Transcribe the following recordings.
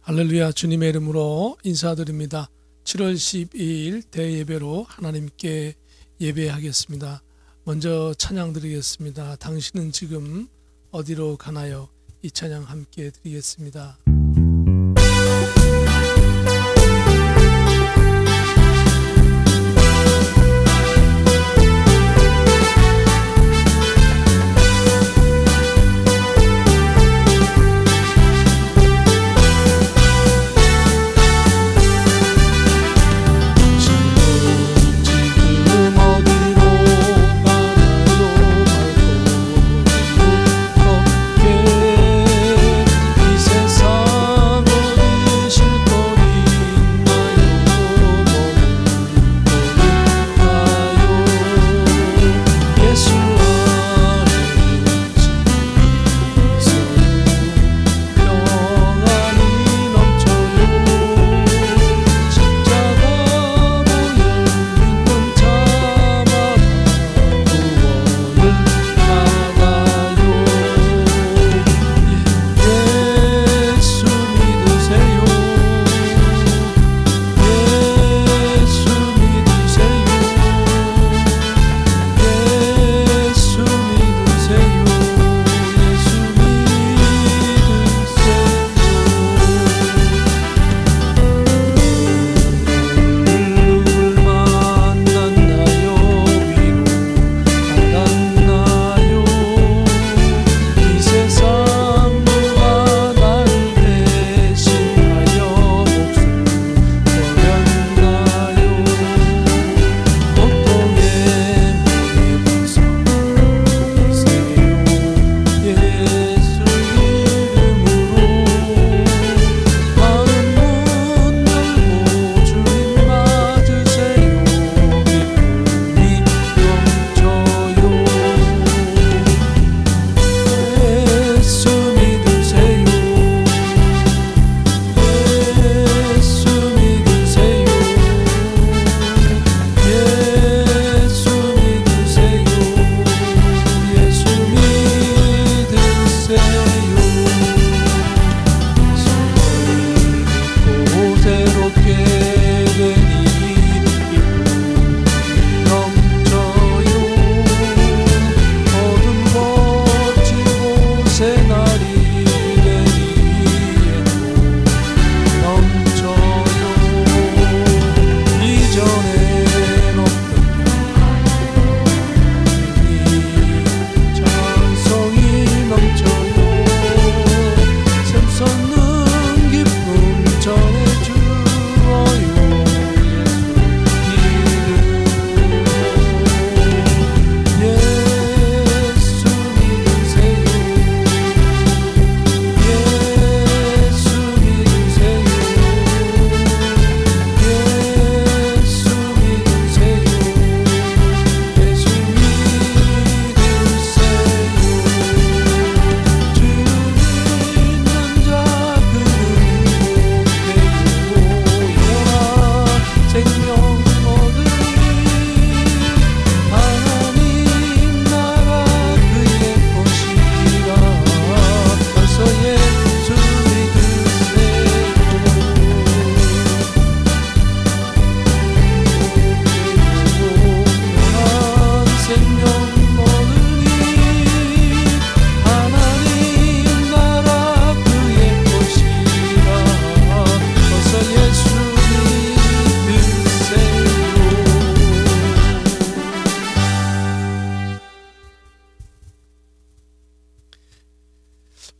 할렐루야, 주님의 이름으로 인사드립니다. 7월 12일 대예배로 하나님께 예배하겠습니다. 먼저 찬양 드리겠습니다. 당신은 지금 어디로 가나요? 이 찬양 함께 드리겠습니다.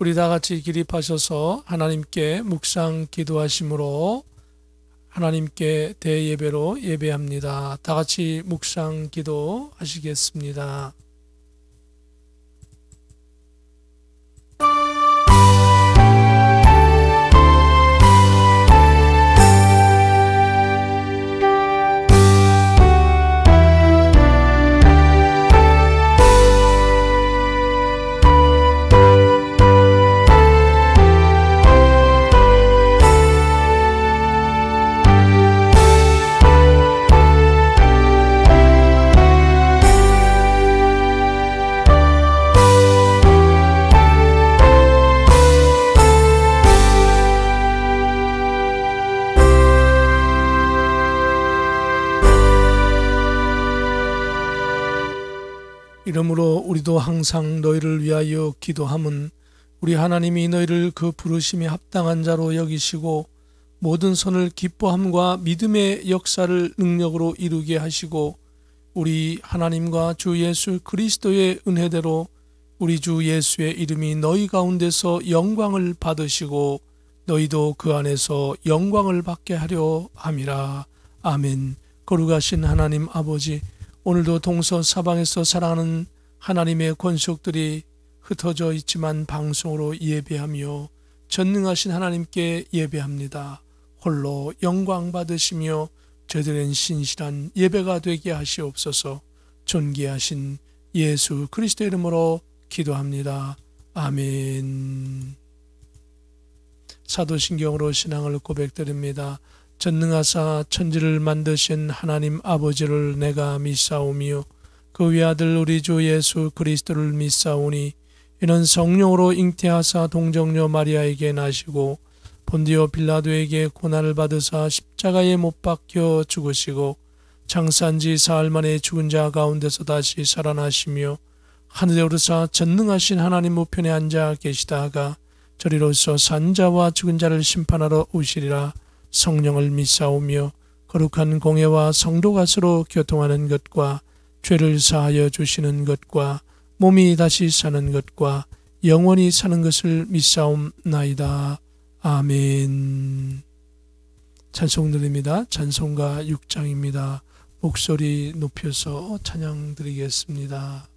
우리 다 같이 기립하셔서 하나님께 묵상 기도하심으로 하나님께 대예배로 예배합니다. 다 같이 묵상 기도하시겠습니다. 이러므로 우리도 항상 너희를 위하여 기도함은 우리 하나님이 너희를 그 부르심에 합당한 자로 여기시고 모든 선을 기뻐함과 믿음의 역사를 능력으로 이루게 하시고 우리 하나님과 주 예수 그리스도의 은혜대로 우리 주 예수의 이름이 너희 가운데서 영광을 받으시고 너희도 그 안에서 영광을 받게 하려 함이라. 아멘. 거룩하신 하나님 아버지, 오늘도 동서사방에서 사랑하는 하나님의 권속들이 흩어져 있지만 방송으로 예배하며 전능하신 하나님께 예배합니다. 홀로 영광 받으시며 제대로 신실한 예배가 되게 하시옵소서. 존귀하신 예수 그리스도의 이름으로 기도합니다. 아멘. 사도신경으로 신앙을 고백드립니다. 전능하사 천지를 만드신 하나님 아버지를 내가 믿사오며 그 외아들 우리 주 예수 그리스도를 믿사오니 이는 성령으로 잉태하사 동정녀 마리아에게 나시고 본디오 빌라도에게 고난을 받으사 십자가에 못 박혀 죽으시고 장사한 지 사흘 만에 죽은 자 가운데서 다시 살아나시며 하늘에 오르사 전능하신 하나님 우편에 앉아 계시다가 저리로서 산 자와 죽은 자를 심판하러 오시리라. 성령을 믿사오며 거룩한 공예와 성도가스로 교통하는 것과 죄를 사하여 주시는 것과 몸이 다시 사는 것과 영원히 사는 것을 믿사옵나이다. 아멘. 찬송 드립니다. 찬송가 6장입니다. 목소리 높여서 찬양 드리겠습니다.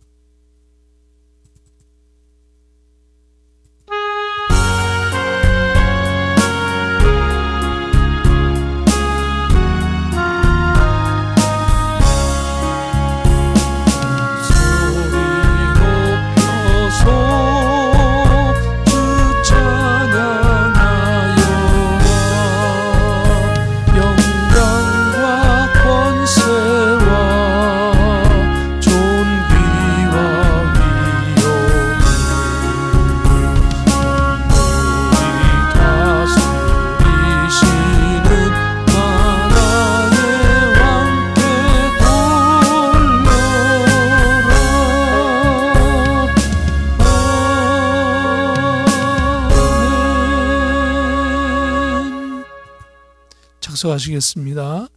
하시겠습니다.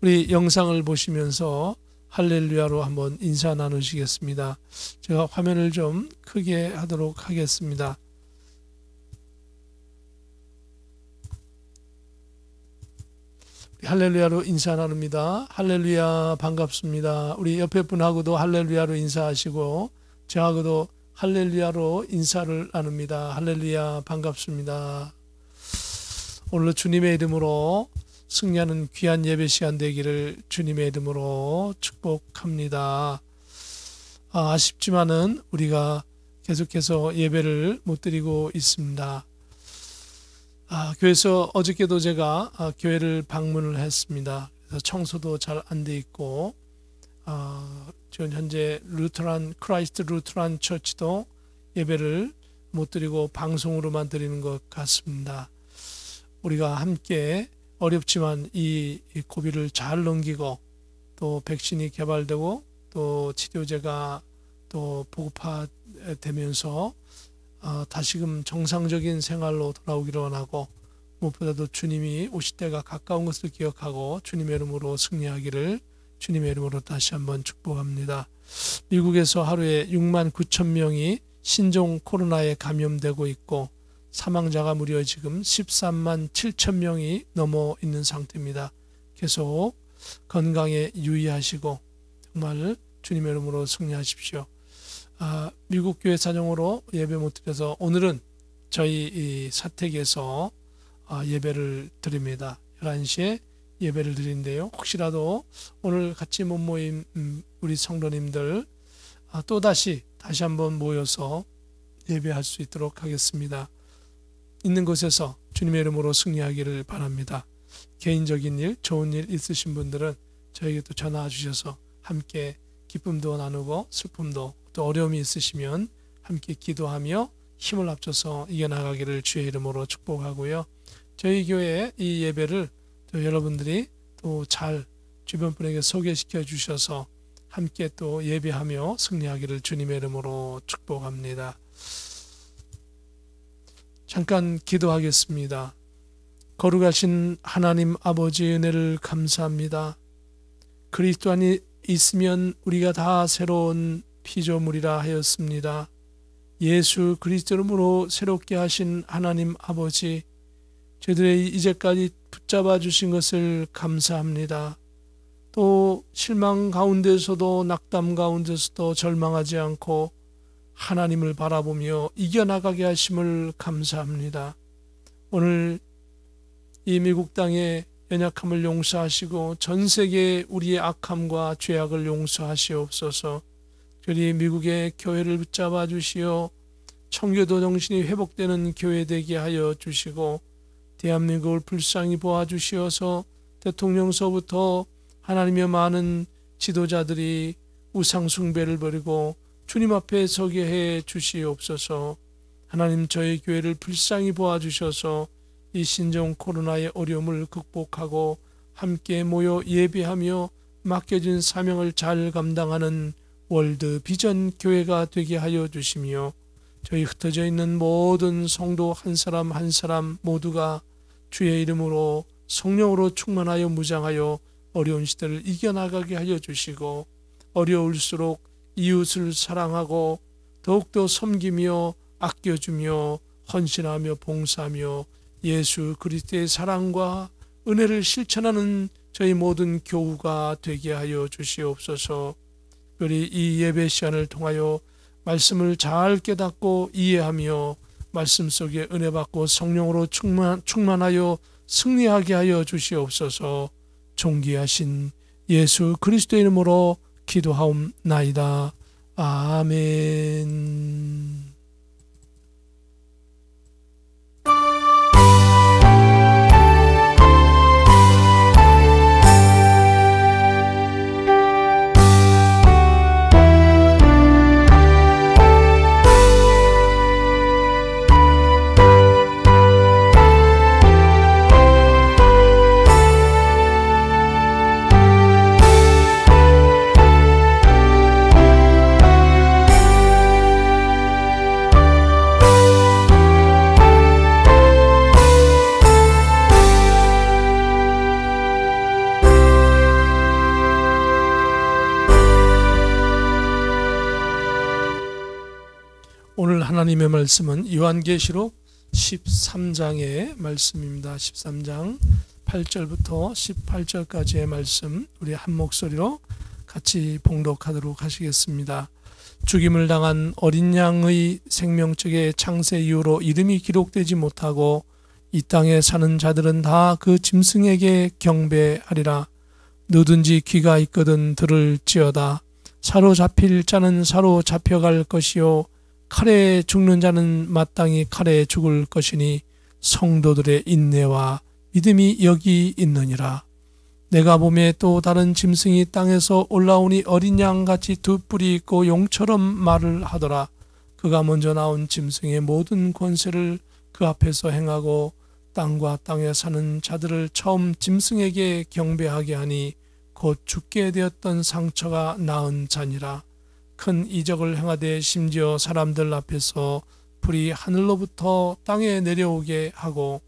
우리 영상을 보시면서 할렐루야로 한번 인사 나누시겠습니다. 제가 화면을 좀 크게 하도록 하겠습니다. 할렐루야로 인사 나눕니다. 할렐루야 반갑습니다. 우리 옆에 분하고도 할렐루야로 인사하시고 저하고도 할렐루야로 인사를 나눕니다. 할렐루야 반갑습니다. 오늘 주님의 이름으로 승리하는 귀한 예배 시간 되기를 주님의 이름으로 축복합니다. 아쉽지만은 우리가 계속해서 예배를 못 드리고 있습니다. 교회에서 어저께도 제가 교회를 방문을 했습니다. 그래서 청소도 잘 안 돼 있고 지금 현재 크라이스트 루트란 처치도 예배를 못 드리고 방송으로만 드리는 것 같습니다. 우리가 함께 어렵지만 이 고비를 잘 넘기고 또 백신이 개발되고 또 치료제가 또 보급화되면서 다시금 정상적인 생활로 돌아오기를 원하고 무엇보다도 주님이 오실 때가 가까운 것을 기억하고 주님의 이름으로 승리하기를 주님의 이름으로 다시 한번 축복합니다. 미국에서 하루에 6만 9천 명이 신종 코로나에 감염되고 있고 사망자가 무려 지금 13만 7천 명이 넘어 있는 상태입니다. 계속 건강에 유의하시고 정말 주님의 이름으로 승리하십시오. 미국 교회 사정으로 예배 못 드려서 오늘은 저희 이 사택에서 예배를 드립니다. 11시에 예배를 드리는데요. 혹시라도 오늘 같이 못 모인 우리 성도님들 또다시 한번 모여서 예배할 수 있도록 하겠습니다. 있는 곳에서 주님의 이름으로 승리하기를 바랍니다. 개인적인 일, 좋은 일 있으신 분들은 저에게 또 전화 주셔서 함께 기쁨도 나누고 슬픔도 또 어려움이 있으시면 함께 기도하며 힘을 합쳐서 이겨나가기를 주의 이름으로 축복하고요. 저희 교회 이 예배를 또 여러분들이 또 잘 주변 분에게 소개시켜 주셔서 함께 또 예배하며 승리하기를 주님의 이름으로 축복합니다. 잠깐 기도하겠습니다. 거룩하신 하나님 아버지 은혜를 감사합니다. 그리스도 안에 있으면 우리가 다 새로운 피조물이라 하였습니다. 예수 그리스도 이름으로 새롭게 하신 하나님 아버지, 저희들의 이제까지 붙잡아 주신 것을 감사합니다. 또 실망 가운데서도 낙담 가운데서도 절망하지 않고 하나님을 바라보며 이겨나가게 하심을 감사합니다. 오늘 이 미국 땅의 연약함을 용서하시고 전 세계 우리의 악함과 죄악을 용서하시옵소서. 저희 미국의 교회를 붙잡아 주시어 청교도 정신이 회복되는 교회 되게 하여 주시고, 대한민국을 불쌍히 보아주시어서 대통령서부터 하나님의 많은 지도자들이 우상 숭배를 버리고 주님 앞에 서게 해 주시옵소서. 하나님, 저희 교회를 불쌍히 보아주셔서 이 신종 코로나의 어려움을 극복하고 함께 모여 예배하며 맡겨진 사명을 잘 감당하는 월드 비전 교회가 되게 하여 주시며, 저희 흩어져 있는 모든 성도 한 사람 한 사람 모두가 주의 이름으로 성령으로 충만하여 무장하여 어려운 시대를 이겨나가게 하여 주시고, 어려울수록 이웃을 사랑하고 더욱더 섬기며 아껴주며 헌신하며 봉사하며 예수 그리스도의 사랑과 은혜를 실천하는 저희 모든 교우가 되게 하여 주시옵소서. 특별히 이 예배 시간을 통하여 말씀을 잘 깨닫고 이해하며 말씀 속에 은혜 받고 성령으로 충만하여 승리하게 하여 주시옵소서. 존귀하신 예수 그리스도의 이름으로 기도하옵나이다. 아멘. 오늘 하나님의 말씀은 요한계시록 13장의 말씀입니다. 13장 8절부터 18절까지의 말씀, 우리 한 목소리로 같이 봉독하도록 하시겠습니다. 죽임을 당한 어린 양의 생명책의 창세 이후로 이름이 기록되지 못하고 이 땅에 사는 자들은 다 그 짐승에게 경배하리라. 누든지 귀가 있거든 들을지어다. 사로잡힐 자는 사로잡혀갈 것이요 칼에 죽는 자는 마땅히 칼에 죽을 것이니 성도들의 인내와 믿음이 여기 있느니라. 내가 보매 또 다른 짐승이 땅에서 올라오니 어린 양같이 두 뿔이 있고 용처럼 말을 하더라. 그가 먼저 나온 짐승의 모든 권세를 그 앞에서 행하고 땅과 땅에 사는 자들을 처음 짐승에게 경배하게 하니 곧 죽게 되었던 상처가 나은 자니라. 큰 이적을 행하되 심지어 사람들 앞에서 불이 하늘로부터 땅에 내려오게 하고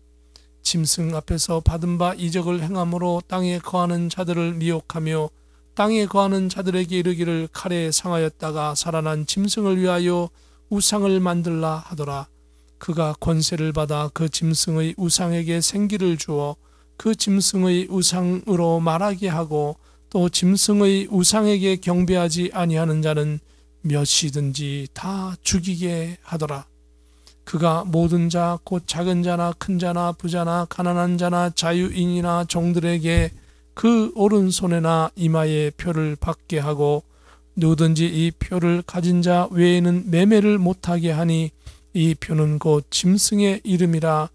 짐승 앞에서 받은 바 이적을 행함으로 땅에 거하는 자들을 미혹하며 땅에 거하는 자들에게 이르기를 칼에 상하였다가 살아난 짐승을 위하여 우상을 만들라 하더라. 그가 권세를 받아 그 짐승의 우상에게 생기를 주어 그 짐승의 우상으로 말하게 하고 또 짐승의 우상에게 경배하지 아니하는 자는 몇이든지 다 죽이게 하더라. 그가 모든 자 곧 작은 자나 큰 자나 부자나 가난한 자나 자유인이나 종들에게 그 오른손에나 이마에 표를 받게 하고 누구든지 이 표를 가진 자 외에는 매매를 못하게 하니 이 표는 곧 짐승의 이름이나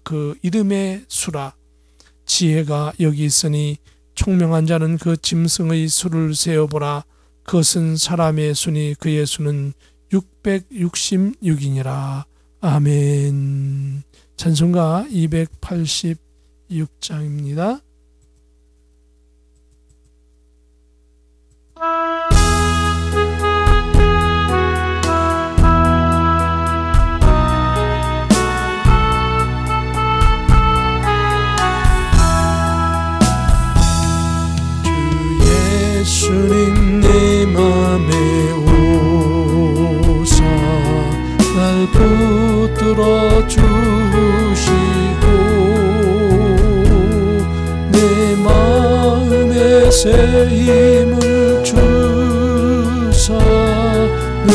그 이름의 수라. 지혜가 여기 있으니 총명한 자는 그 짐승의 수를 세어보라. 그것은 사람의 수니 그의 수는 666이니라. 아멘. 찬송가 286장입니다. 들어주시고 내 마음에 새 힘을 주사 늘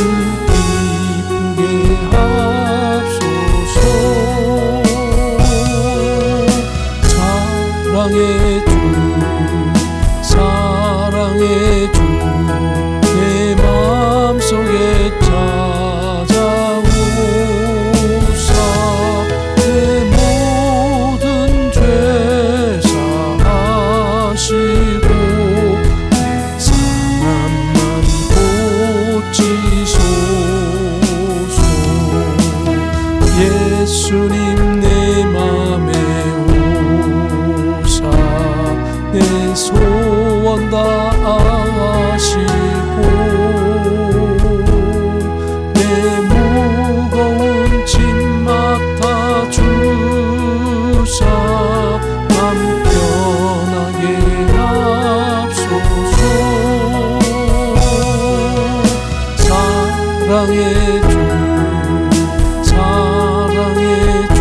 기쁘게 합소서. 사랑의 주 사랑의 주 내 마음속에 찾아오사 내 모든 죄 사하시고 내 상함만 고치소서. 예수님 내 맘에 오사 내 소원 다 아시고 내 무거운 짐 맡아주사 맘 편하게 합소서. 사랑의 주 사랑의 주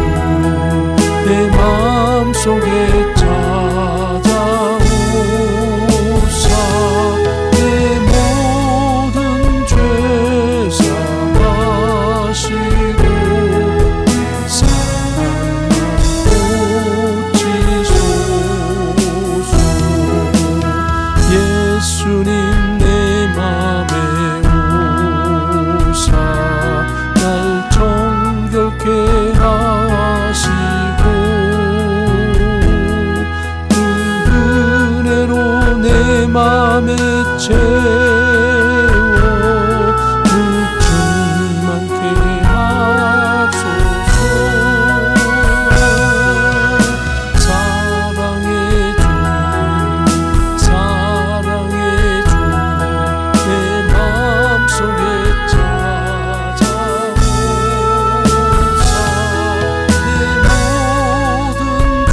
내 마음속에 찾아오사 내 모든 죄 사하시고 내 상함만 고치소서. 예수님 내 맘에 오사 날 정결케 하시고 그 은혜로 내 맘에 채워 그 충만케 합소서. 사랑의 주 사랑의 주 내 마음속에 찾아오사 내 모든 죄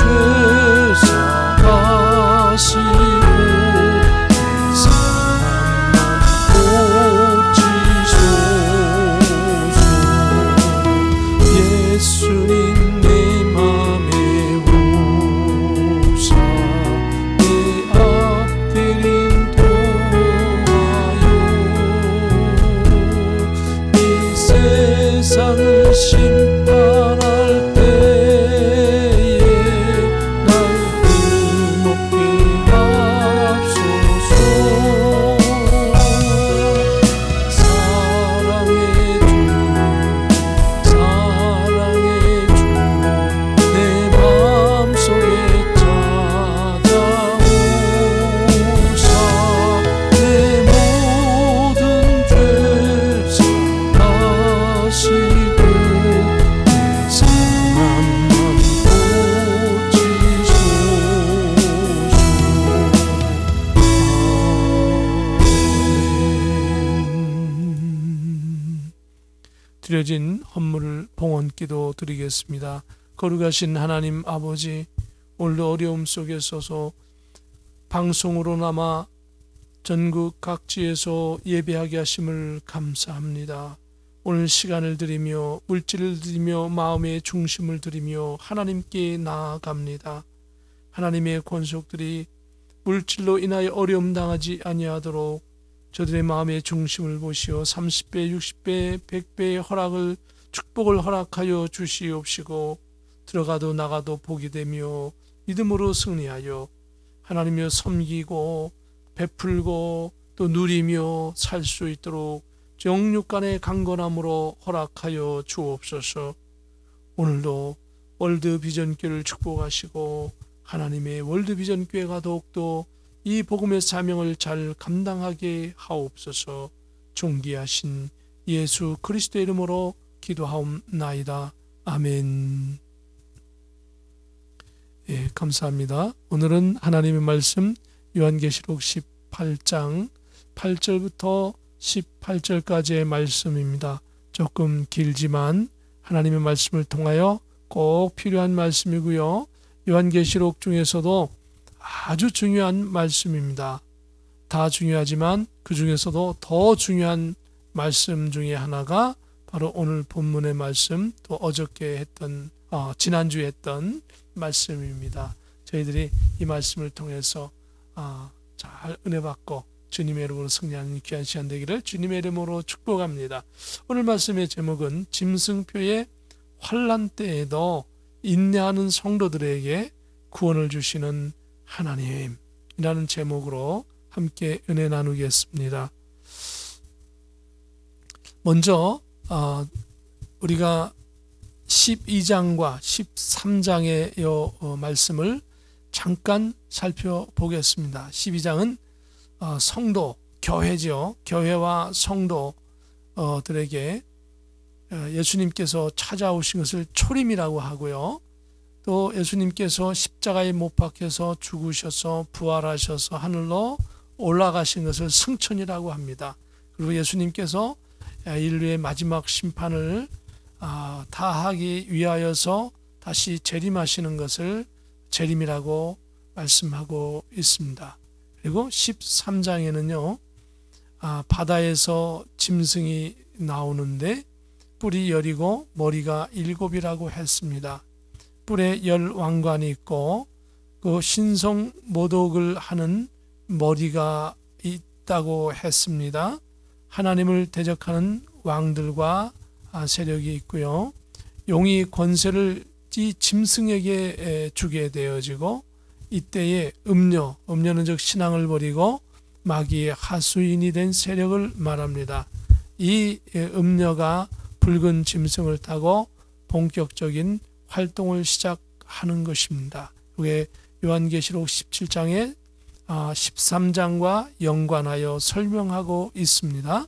사하시고 내 상함만 고치소서. 예수님 내 맘에 오사 내 앞길인 도하여 이 세상을 심판할 때에 날 힘없게 합소서. 사랑의 주 사랑의 주 내 마음속에 찾아오사 내 모든 죄 사하시고 내 상함만 고치소서. 아멘. 드려진 헌물을 봉헌기도 드리겠습니다. 거룩하신 하나님 아버지, 오늘도 어려움 속에 서서 방송으로나마 전국 각지에서 예배하게 하심을 감사합니다. 오늘 시간을 드리며 물질을 드리며 마음의 중심을 드리며 하나님께 나아갑니다. 하나님의 권속들이 물질로 인하여 어려움 당하지 아니하도록 저들의 마음의 중심을 보시어 30배, 60배, 100배의 허락을 축복을 허락하여 주시옵시고 들어가도 나가도 복이 되며 믿음으로 승리하여 하나님을 섬기고 베풀고 또 누리며 살 수 있도록 영육간의 강건함으로 허락하여 주옵소서. 오늘도 월드비전교회를 축복하시고 하나님의 월드비전교회가 더욱더 이 복음의 사명을 잘 감당하게 하옵소서. 존귀하신 예수 그리스도의 이름으로 기도하옵나이다. 아멘. 예, 감사합니다. 오늘은 하나님의 말씀 요한계시록 18장 8절부터 18절까지의 말씀입니다. 조금 길지만 하나님의 말씀을 통하여 꼭 필요한 말씀이고요. 요한계시록 중에서도 아주 중요한 말씀입니다. 다 중요하지만 그 중에서도 더 중요한 말씀 중에 하나가 바로 오늘 본문의 말씀, 또 어저께 했던 지난주에 했던 말씀입니다. 저희들이 이 말씀을 통해서 잘 은혜 받고 주님의 이름으로 승리하는 귀한 시간 되기를 주님의 이름으로 축복합니다. 오늘 말씀의 제목은 짐승표의 환난 때에도 인내하는 성도들에게 구원을 주시는 하나님이라는 제목으로 함께 은혜 나누겠습니다. 먼저 우리가 12장과 13장의 말씀을 잠깐 살펴보겠습니다. 12장은 성도, 교회죠. 교회와 성도들에게 예수님께서 찾아오신 것을 초림이라고 하고요. 또 예수님께서 십자가에 못 박혀서 죽으셔서 부활하셔서 하늘로 올라가신 것을 승천이라고 합니다. 그리고 예수님께서 인류의 마지막 심판을 다 하기 위하여서 다시 재림하시는 것을 재림이라고 말씀하고 있습니다. 그리고 13장에는요, 바다에서 짐승이 나오는데 뿔이 10이고 머리가 7이라고 했습니다. 뿔에 10 왕관이 있고 그 신성 모독을 하는 머리가 있다고 했습니다. 하나님을 대적하는 왕들과 세력이 있고요. 용이 권세를 이 짐승에게 주게 되어지고 이때에 음녀는 즉 신앙을 버리고 마귀의 하수인이 된 세력을 말합니다. 이 음녀가 붉은 짐승을 타고 본격적인 활동을 시작하는 것입니다. 이게 요한계시록 17장에 13장과 연관하여 설명하고 있습니다.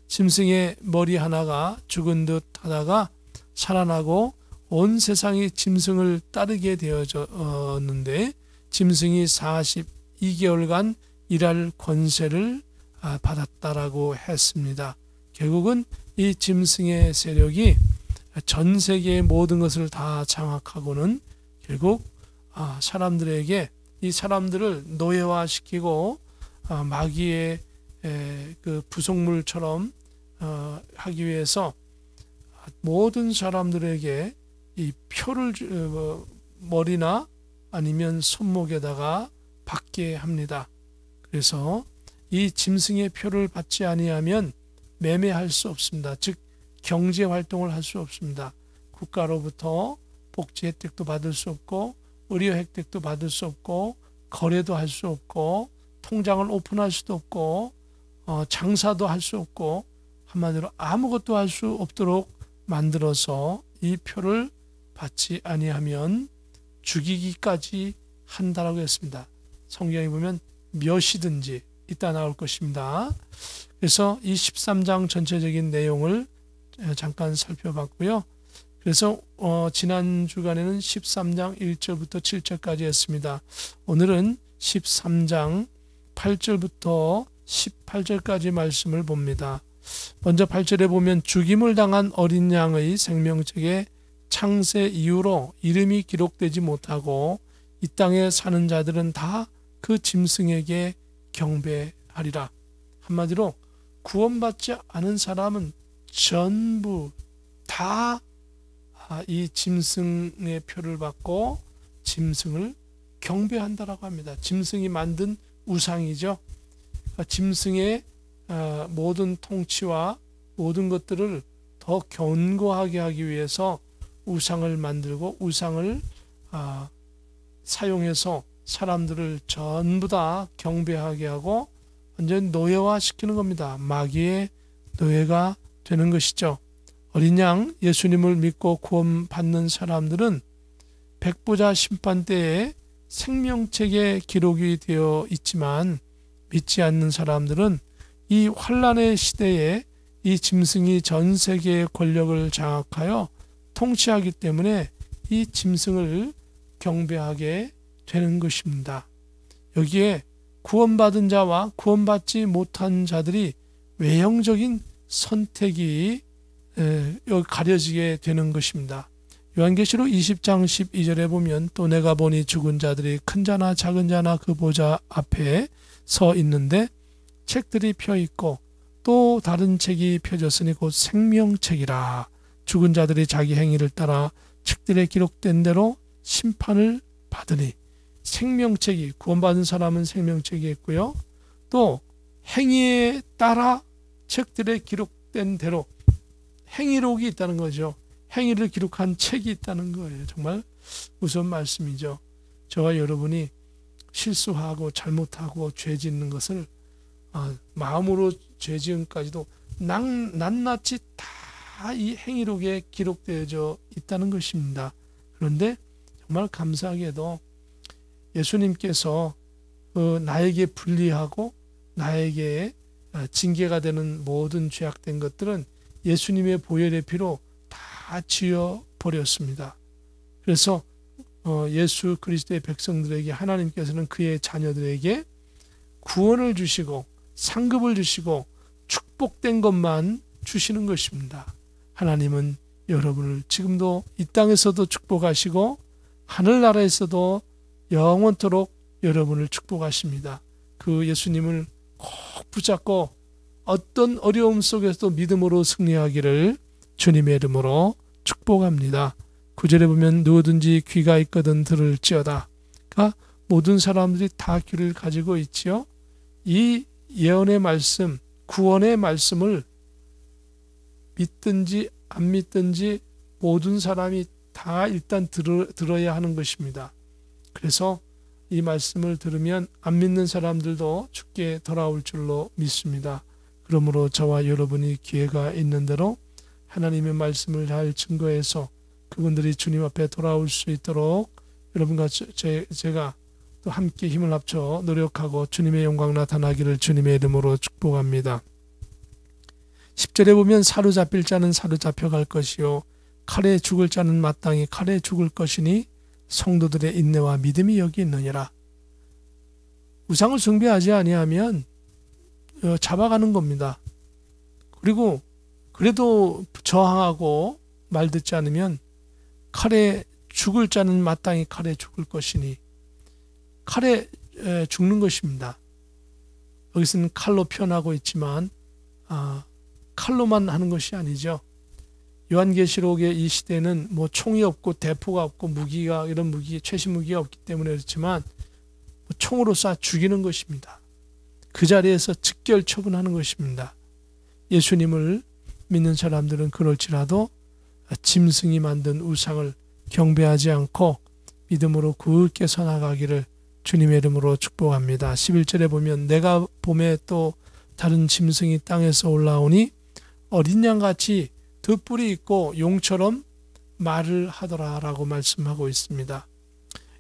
짐승의 머리 하나가 죽은 듯 하다가 살아나고 온 세상이 짐승을 따르게 되어졌는데 짐승이 42개월간 일할 권세를 받았다라고 했습니다. 결국은 이 짐승의 세력이 전 세계의 모든 것을 다 장악하고는 결국 사람들에게 이 사람들을 노예화시키고 마귀의 그 부속물처럼 하기 위해서 모든 사람들에게 이 표를 머리나 아니면 손목에다가 받게 합니다. 그래서 이 짐승의 표를 받지 아니하면 매매할 수 없습니다. 즉 경제 활동을 할 수 없습니다. 국가로부터 복지 혜택도 받을 수 없고 의료 혜택도 받을 수 없고 거래도 할 수 없고 통장을 오픈할 수도 없고 장사도 할 수 없고 한마디로 아무것도 할 수 없도록 만들어서 이 표를 받지 아니하면 죽이기까지 한다라고 했습니다. 성경에 보면 몇이든지 이따 나올 것입니다. 그래서 이 13장 전체적인 내용을 잠깐 살펴봤고요. 그래서 지난 주간에는 13장 1절부터 7절까지 했습니다. 오늘은 13장 8절부터 18절까지 말씀을 봅니다. 먼저 8절에 보면 죽임을 당한 어린 양의 생명책에 창세 이후로 이름이 기록되지 못하고 이 땅에 사는 자들은 다 그 짐승에게 경배하리라. 한마디로 구원받지 않은 사람은 전부 다 이 짐승의 표를 받고 짐승을 경배한다라고 합니다. 짐승이 만든 우상이죠. 짐승의 모든 통치와 모든 것들을 더 견고하게 하기 위해서 우상을 만들고 우상을 사용해서 사람들을 전부 다 경배하게 하고 완전 노예화시키는 겁니다. 마귀의 노예가 되는 것이죠. 어린 양 예수님을 믿고 구원받는 사람들은 백보자 심판 때에 생명책에 기록이 되어 있지만 믿지 않는 사람들은 이 환난의 시대에 이 짐승이 전 세계의 권력을 장악하여 통치하기 때문에 이 짐승을 경배하게 되는 것입니다. 여기에 구원받은 자와 구원받지 못한 자들이 외형적인 선택이 가려지게 되는 것입니다. 요한계시록 20장 12절에 보면 또 내가 보니 죽은 자들이 큰 자나 작은 자나 그 보좌 앞에 서 있는데 책들이 펴 있고 또 다른 책이 펴졌으니 곧 생명책이라. 죽은 자들이 자기 행위를 따라 책들에 기록된 대로 심판을 받으니. 생명책이, 구원받은 사람은 생명책이 있고요. 또 행위에 따라 책들에 기록된 대로 행위록이 있다는 거죠. 행위를 기록한 책이 있다는 거예요. 정말 무서운 말씀이죠. 저와 여러분이 실수하고 잘못하고 죄 짓는 것을 마음으로 죄 지음까지도 낱낱이 다 이 행위록에 기록되어져 있다는 것입니다. 그런데 정말 감사하게도 예수님께서 나에게 불리하고 나에게 징계가 되는 모든 죄악된 것들은 예수님의 보혈의 피로 다 지어버렸습니다. 그래서 예수 그리스도의 백성들에게 하나님께서는 그의 자녀들에게 구원을 주시고 상급을 주시고 축복된 것만 주시는 것입니다. 하나님은 여러분을 지금도 이 땅에서도 축복하시고 하늘나라에서도 영원토록 여러분을 축복하십니다. 그 예수님을 꼭 붙잡고 어떤 어려움 속에서도 믿음으로 승리하기를 주님의 이름으로 축복합니다. 9절에 보면 누구든지 귀가 있거든 들을지어다. 그러니까 모든 사람들이 다 귀를 가지고 있지요. 이 예언의 말씀, 구원의 말씀을 믿든지 안 믿든지 모든 사람이 다 일단 들어야 하는 것입니다. 그래서 이 말씀을 들으면 안 믿는 사람들도 주께 돌아올 줄로 믿습니다. 그러므로 저와 여러분이 기회가 있는 대로 하나님의 말씀을 잘 증거해서 그분들이 주님 앞에 돌아올 수 있도록 여러분과 제가 또 함께 힘을 합쳐 노력하고 주님의 영광 나타나기를 주님의 이름으로 축복합니다. 10절에 보면 사로잡힐 자는 사로잡혀갈 것이요 칼에 죽을 자는 마땅히 칼에 죽을 것이니 성도들의 인내와 믿음이 여기 있느니라. 우상을 숭배하지 아니하면 잡아가는 겁니다. 그리고 그래도 저항하고 말 듣지 않으면 칼에 죽을 자는 마땅히 칼에 죽을 것이니 칼에 죽는 것입니다. 여기서는 칼로 표현하고 있지만 칼로만 하는 것이 아니죠. 요한계시록의 이 시대는 뭐 총이 없고 대포가 없고 무기가 이런 무기 최신 무기가 없기 때문에 그렇지만 총으로 쏴 죽이는 것입니다. 그 자리에서 즉결 처분하는 것입니다. 예수님을 믿는 사람들은 그럴지라도 짐승이 만든 우상을 경배하지 않고 믿음으로 굳게 서나가기를 주님의 이름으로 축복합니다. 11절에 보면 내가 봄에 또 다른 짐승이 땅에서 올라오니 어린 양같이 덧뿔이 있고 용처럼 말을 하더라라고 말씀하고 있습니다.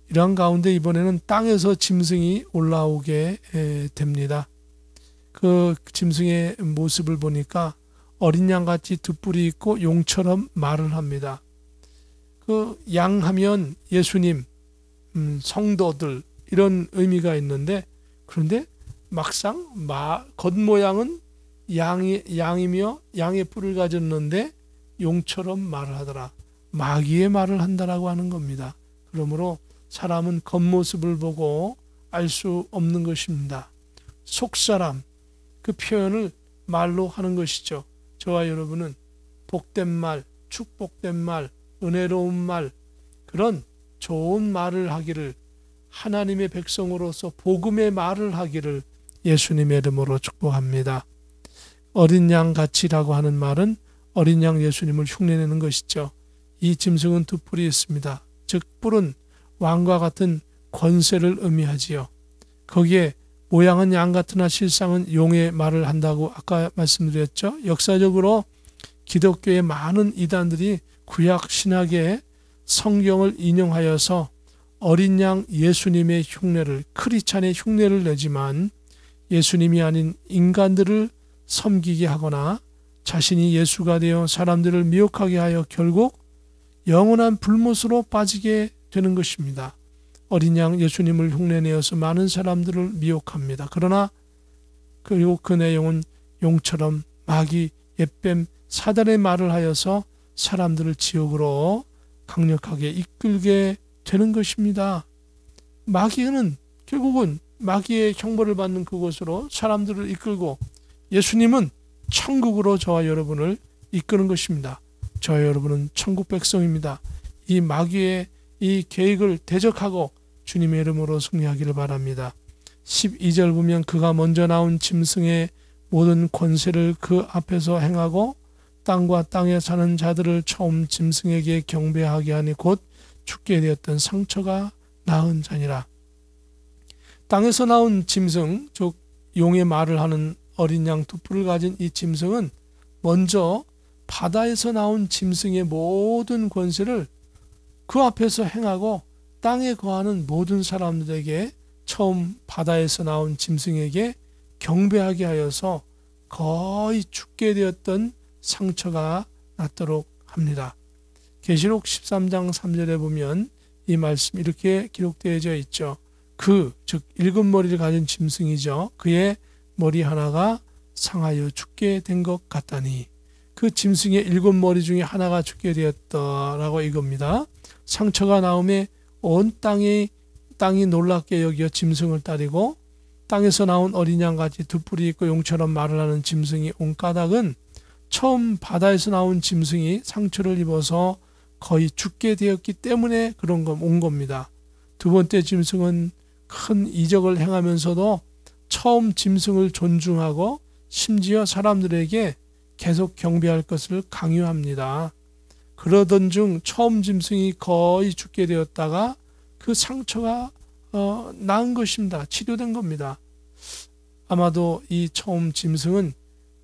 이러한 가운데 이번에는 땅에서 짐승이 올라오게 됩니다. 그 짐승의 모습을 보니까 어린 양같이 덧뿔이 있고 용처럼 말을 합니다. 그 양하면 예수님, 성도들 이런 의미가 있는데 그런데 막상 겉모양은 양이며 양의 뿔을 가졌는데 용처럼 말을 하더라. 마귀의 말을 한다라고 하는 겁니다. 그러므로 사람은 겉모습을 보고 알 수 없는 것입니다. 속사람, 그 표현을 말로 하는 것이죠. 저와 여러분은 복된 말, 축복된 말, 은혜로운 말, 그런 좋은 말을 하기를 하나님의 백성으로서 복음의 말을 하기를 예수님의 이름으로 축복합니다. 어린 양 같이라고 하는 말은 어린 양 예수님을 흉내내는 것이죠. 이 짐승은 두 뿔이 있습니다. 즉 뿔은 왕과 같은 권세를 의미하지요. 거기에 모양은 양 같으나 실상은 용의 말을 한다고 아까 말씀드렸죠. 역사적으로 기독교의 많은 이단들이 구약 신학의 성경을 인용하여서 어린 양 예수님의 흉내를, 크리스찬의 흉내를 내지만 예수님이 아닌 인간들을 섬기게 하거나 자신이 예수가 되어 사람들을 미혹하게 하여 결국 영원한 불못으로 빠지게 되는 것입니다. 어린 양 예수님을 흉내내어서 많은 사람들을 미혹합니다. 그러나 그리고 그 내용은 용처럼 마귀, 옛뱀, 사단의 말을 하여서 사람들을 지옥으로 강력하게 이끌게 되는 것입니다. 마귀는 결국은 마귀의 형벌을 받는 그곳으로 사람들을 이끌고 예수님은 천국으로 저와 여러분을 이끄는 것입니다. 저와 여러분은 천국 백성입니다. 이 마귀의 이 계획을 대적하고 주님의 이름으로 승리하기를 바랍니다. 12절 보면 그가 먼저 나온 짐승의 모든 권세를 그 앞에서 행하고 땅과 땅에 사는 자들을 처음 짐승에게 경배하게 하니 곧 죽게 되었던 상처가 나은 자니라. 땅에서 나온 짐승, 즉 용의 말을 하는 어린 양 두 뿔을 가진 이 짐승은 먼저 바다에서 나온 짐승의 모든 권세를 그 앞에서 행하고 땅에 거하는 모든 사람들에게 처음 바다에서 나온 짐승에게 경배하게 하여서 거의 죽게 되었던 상처가 났도록 합니다. 계시록 13장 3절에 보면 이 말씀 이렇게 기록되어져 있죠. 즉 일곱 머리를 가진 짐승이죠. 그의 머리 하나가 상하여 죽게 된 것 같다니. 그 짐승의 일곱 머리 중에 하나가 죽게 되었다라고 이겁니다. 상처가 나오매 온 땅이 놀랍게 여겨 짐승을 따르고 땅에서 나온 어린 양같이 두 뿔이 있고 용처럼 말을 하는 짐승이 온 까닭은 처음 바다에서 나온 짐승이 상처를 입어서 거의 죽게 되었기 때문에 온 겁니다. 두 번째 짐승은 큰 이적을 행하면서도 처음 짐승을 존중하고 심지어 사람들에게 계속 경배할 것을 강요합니다. 그러던 중 처음 짐승이 거의 죽게 되었다가 그 상처가 나은 것입니다. 치료된 겁니다. 아마도 이 처음 짐승은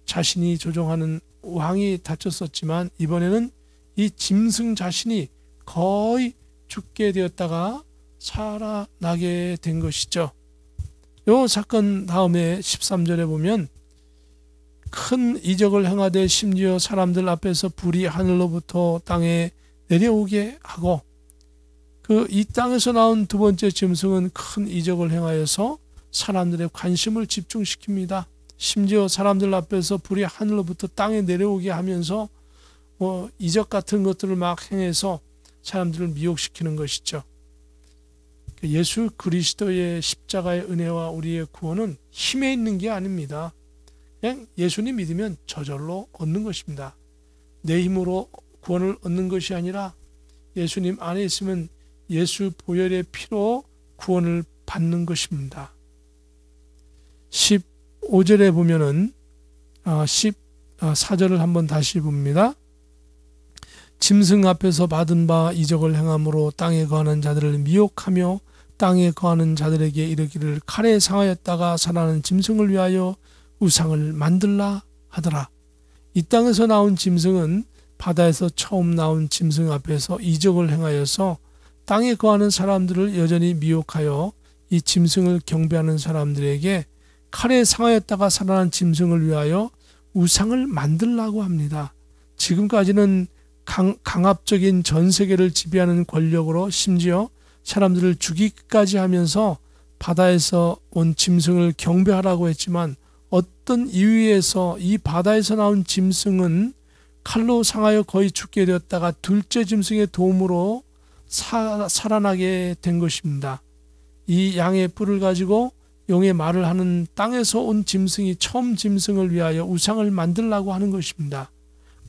자신이 조종하는 왕이 다쳤었지만 이번에는 이 짐승 자신이 거의 죽게 되었다가 살아나게 된 것이죠. 이 사건 다음에 13절에 보면 큰 이적을 행하되 심지어 사람들 앞에서 불이 하늘로부터 땅에 내려오게 하고 이 땅에서 나온 두 번째 짐승은 큰 이적을 행하여서 사람들의 관심을 집중시킵니다. 심지어 사람들 앞에서 불이 하늘로부터 땅에 내려오게 하면서 이적 같은 것들을 막 행해서 사람들을 미혹시키는 것이죠. 예수 그리스도의 십자가의 은혜와 우리의 구원은 힘에 있는 게 아닙니다. 그냥 예수님 믿으면 저절로 얻는 것입니다. 내 힘으로 구원을 얻는 것이 아니라 예수님 안에 있으면 예수 보혈의 피로 구원을 받는 것입니다. 15절에 보면은 14절을 한번 다시 봅니다. 짐승 앞에서 받은 바 이적을 행함으로 땅에 거하는 자들을 미혹하며 땅에 거하는 자들에게 이르기를 칼에 상하였다가 살아나는 짐승을 위하여 우상을 만들라 하더라. 이 땅에서 나온 짐승은 바다에서 처음 나온 짐승 앞에서 이적을 행하여서 땅에 거하는 사람들을 여전히 미혹하여 이 짐승을 경배하는 사람들에게 칼에 상하였다가 살아난 짐승을 위하여 우상을 만들라고 합니다. 지금까지는 강압적인 전 세계를 지배하는 권력으로 심지어 사람들을 죽이기까지 하면서 바다에서 온 짐승을 경배하라고 했지만 어떤 이유에서 이 바다에서 나온 짐승은 칼로 상하여 거의 죽게 되었다가 둘째 짐승의 도움으로 살아나게 된 것입니다. 이 양의 뿔을 가지고 용의 말을 하는 땅에서 온 짐승이 처음 짐승을 위하여 우상을 만들라고 하는 것입니다.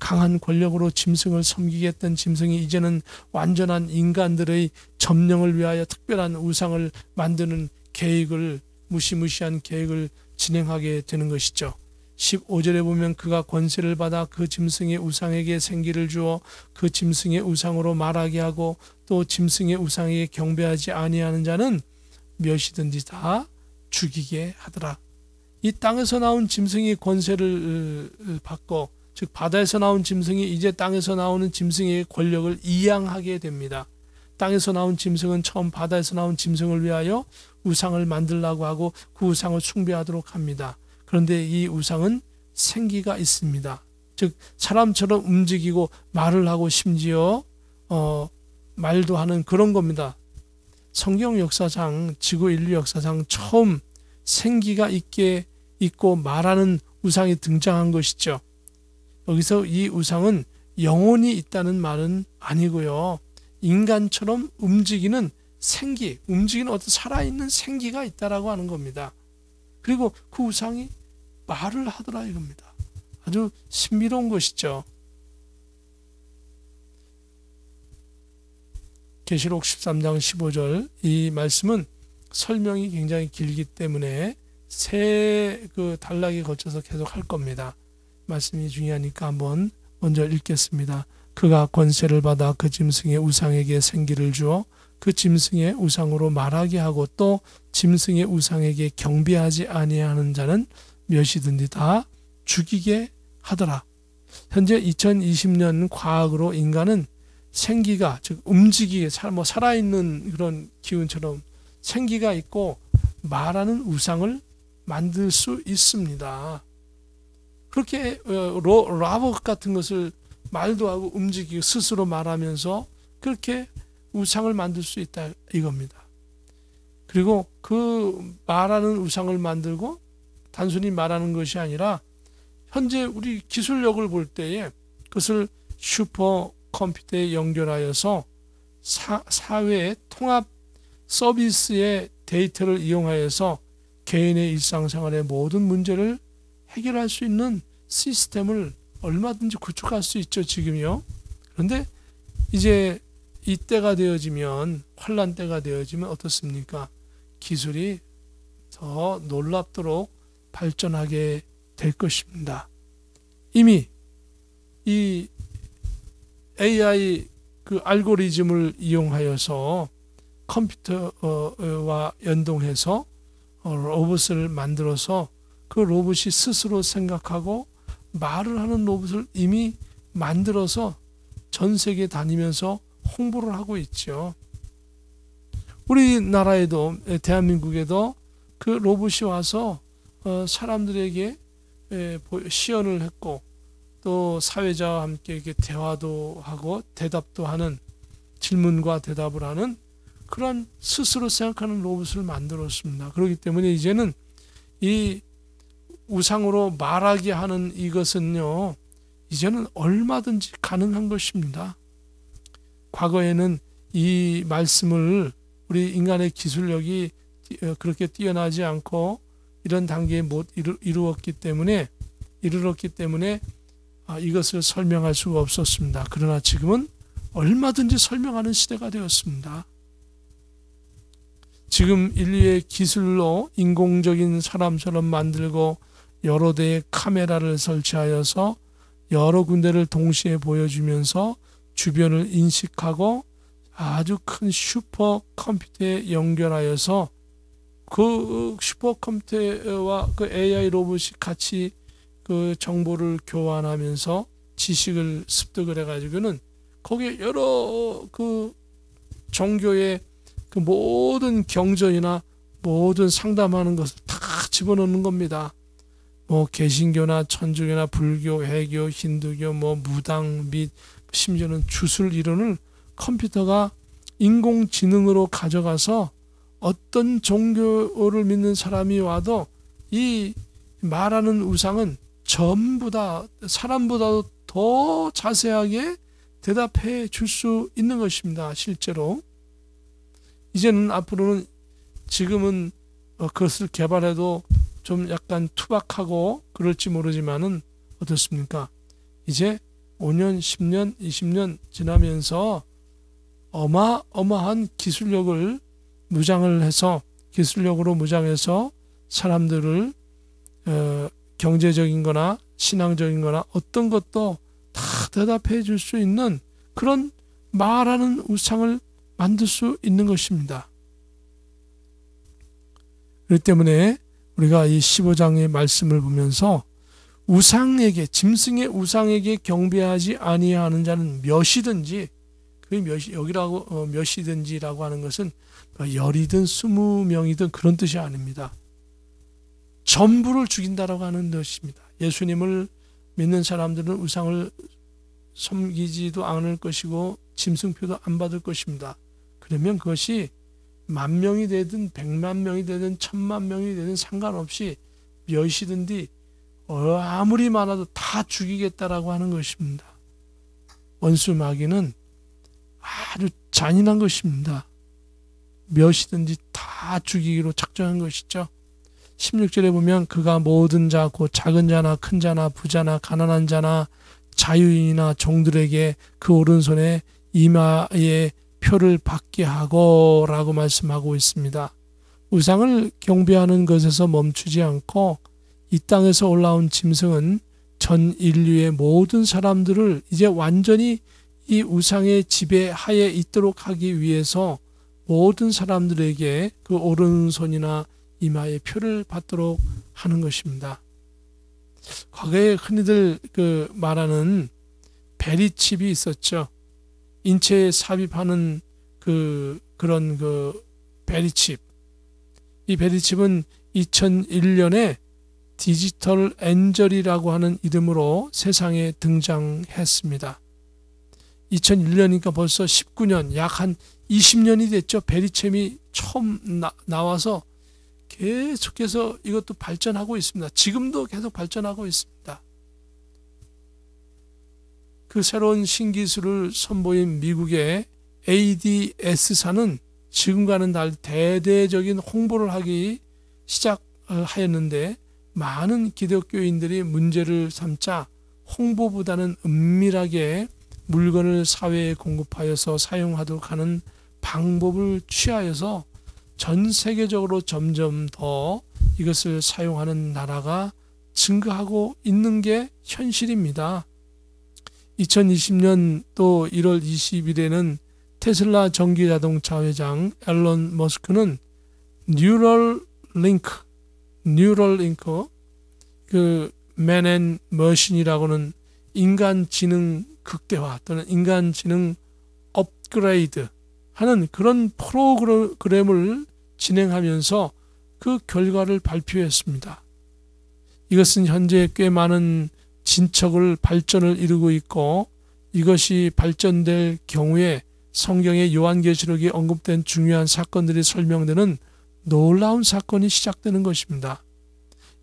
강한 권력으로 짐승을 섬기겠던 짐승이 이제는 완전한 인간들의 점령을 위하여 특별한 우상을 만드는 무시무시한 계획을 진행하게 되는 것이죠. 15절에 보면 그가 권세를 받아 그 짐승의 우상에게 생기를 주어 그 짐승의 우상으로 말하게 하고 또 짐승의 우상에게 경배하지 아니하는 자는 몇이든지 다 죽이게 하더라. 이 땅에서 나온 짐승이 권세를 받고 즉 바다에서 나온 짐승이 이제 땅에서 나오는 짐승의 권력을 이양하게 됩니다. 땅에서 나온 짐승은 처음 바다에서 나온 짐승을 위하여 우상을 만들라고 하고 그 우상을 숭배하도록 합니다. 그런데 이 우상은 생기가 있습니다. 즉 사람처럼 움직이고 말을 하고 심지어 말도 하는 그런 겁니다. 성경 역사상, 지구 인류 역사상 처음 생기가 있고 말하는 우상이 등장한 것이죠. 여기서 이 우상은 영혼이 있다는 말은 아니고요. 인간처럼 움직이는 움직이는 어떤 살아있는 생기가 있다라고 하는 겁니다. 그리고 그 우상이 말을 하더라 이겁니다. 아주 신비로운 것이죠. 계시록 13장 15절 이 말씀은 설명이 굉장히 길기 때문에 세 단락에 걸쳐서 계속 할 겁니다. 말씀이 중요하니까 한번 먼저 읽겠습니다. 그가 권세를 받아 그 짐승의 우상에게 생기를 주어 그 짐승의 우상으로 말하게 하고 또 짐승의 우상에게 경배하지 아니하는 자는 몇이든지 다 죽이게 하더라. 현재 2020년 과학으로 인간은 생기가 즉 움직이게 살아있는 그런 기운처럼 생기가 있고 말하는 우상을 만들 수 있습니다. 그렇게 로봇 같은 것을 말도 하고 움직이고 스스로 말하면서 그렇게 우상을 만들 수 있다 이겁니다. 그리고 그 말하는 우상을 만들고 단순히 말하는 것이 아니라 현재 우리 기술력을 볼 때에 그것을 슈퍼컴퓨터에 연결하여서 사회의 통합 서비스의 데이터를 이용하여서 개인의 일상생활의 모든 문제를 해결할 수 있는 시스템을 얼마든지 구축할 수 있죠, 지금요. 그런데 이제 이때가 되어지면, 환란 때가 되어지면 어떻습니까? 기술이 더 놀랍도록 발전하게 될 것입니다. 이미 이 AI 알고리즘을 이용하여서 컴퓨터와 연동해서 로봇을 만들어서 그 로봇이 스스로 생각하고 말을 하는 로봇을 이미 만들어서 전 세계 다니면서 홍보를 하고 있죠. 우리나라에도 대한민국에도 그 로봇이 와서 사람들에게 시연을 했고 또 사회자와 함께 이렇게 대화도 하고 대답도 하는 질문과 대답을 하는 그런 스스로 생각하는 로봇을 만들었습니다. 그렇기 때문에 이제는 이 우상으로 말하게 하는 이것은요, 이제는 얼마든지 가능한 것입니다. 과거에는 이 말씀을 우리 인간의 기술력이 그렇게 뛰어나지 않고 이런 단계에 못 이르렀기 때문에 이것을 설명할 수가 없었습니다. 그러나 지금은 얼마든지 설명하는 시대가 되었습니다. 지금 인류의 기술로 인공적인 사람처럼 만들고 여러 대의 카메라를 설치하여서 여러 군데를 동시에 보여주면서 주변을 인식하고 아주 큰 슈퍼컴퓨터에 연결하여서 그 슈퍼컴퓨터와 그 AI 로봇이 같이 그 정보를 교환하면서 지식을 습득을 해가지고는 거기에 여러 그 종교의 그 모든 경전이나 모든 상담하는 것을 다 집어넣는 겁니다. 뭐 개신교나 천주교나 불교, 해교, 힌두교, 뭐 무당 및 심지어는 주술 이론을 컴퓨터가 인공지능으로 가져가서 어떤 종교를 믿는 사람이 와도 이 말하는 우상은 전부 다 사람보다도 더 자세하게 대답해 줄 수 있는 것입니다. 실제로 이제는 앞으로는 지금은 그것을 개발해도 좀 약간 투박하고 그럴지 모르지만은 어떻습니까? 이제 5년, 10년, 20년 지나면서 어마어마한 기술력으로 무장해서 사람들을 경제적인 거나 신앙적인 거나 어떤 것도 다 대답해 줄 수 있는 그런 말하는 우상을 만들 수 있는 것입니다. 그렇기 때문에 우리가 이 15장의 말씀을 보면서 우상에게, 짐승의 우상에게 경배하지 아니하는 자는 몇이든지, 여기라고 몇이든지라고 하는 것은 열이든 20명이든 그런 뜻이 아닙니다. 전부를 죽인다라고 하는 것입니다. 예수님을 믿는 사람들은 우상을 섬기지도 않을 것이고 짐승표도 안 받을 것입니다. 그러면 그것이 10,000명이 되든 1,000,000명이 되든 1,000,000명이 되든 상관없이 몇이든지 아무리 많아도 다 죽이겠다라고 하는 것입니다. 원수 마귀는 아주 잔인한 것입니다. 몇이든지 다 죽이기로 작정한 것이죠. 16절에 보면 그가 모든 자 곧 작은 자나 큰 자나 부자나 가난한 자나 자유인이나 종들에게 그 오른손에 이마에 표를 받게 하고 라고 말씀하고 있습니다. 우상을 경배하는 것에서 멈추지 않고 이 땅에서 올라온 짐승은 전 인류의 모든 사람들을 이제 완전히 이 우상의 지배하에 있도록 하기 위해서 모든 사람들에게 그 오른손이나 이마에 표를 받도록 하는 것입니다. 과거에 흔히들 말하는 베리칩이 있었죠. 인체에 삽입하는 그런 베리칩. 이 베리칩은 2001년에 디지털 엔젤이라고 하는 이름으로 세상에 등장했습니다. 2001년이니까 벌써 19년, 약 한 20년이 됐죠. 베리칩이 처음 나와서 계속해서 이것도 발전하고 있습니다. 지금도 계속 발전하고 있습니다. 그 새로운 신기술을 선보인 미국의 ADS사는 지금과는 달리 대대적인 홍보를 하기 시작하였는데 많은 기독교인들이 문제를 삼자 홍보보다는 은밀하게 물건을 사회에 공급하여서 사용하도록 하는 방법을 취하여서 전 세계적으로 점점 더 이것을 사용하는 나라가 증가하고 있는 게 현실입니다. 2020년 또 1월 20일에는 테슬라 전기자동차 회장 앨런 머스크는 뉴럴링크 그 맨앤머신이라고는 인간지능 극대화 또는 인간지능 업그레이드 하는 그런 프로그램을 진행하면서 그 결과를 발표했습니다. 이것은 현재 꽤 많은 진척을 발전을 이루고 있고 이것이 발전될 경우에 성경의 요한계시록에 언급된 중요한 사건들이 설명되는 놀라운 사건이 시작되는 것입니다.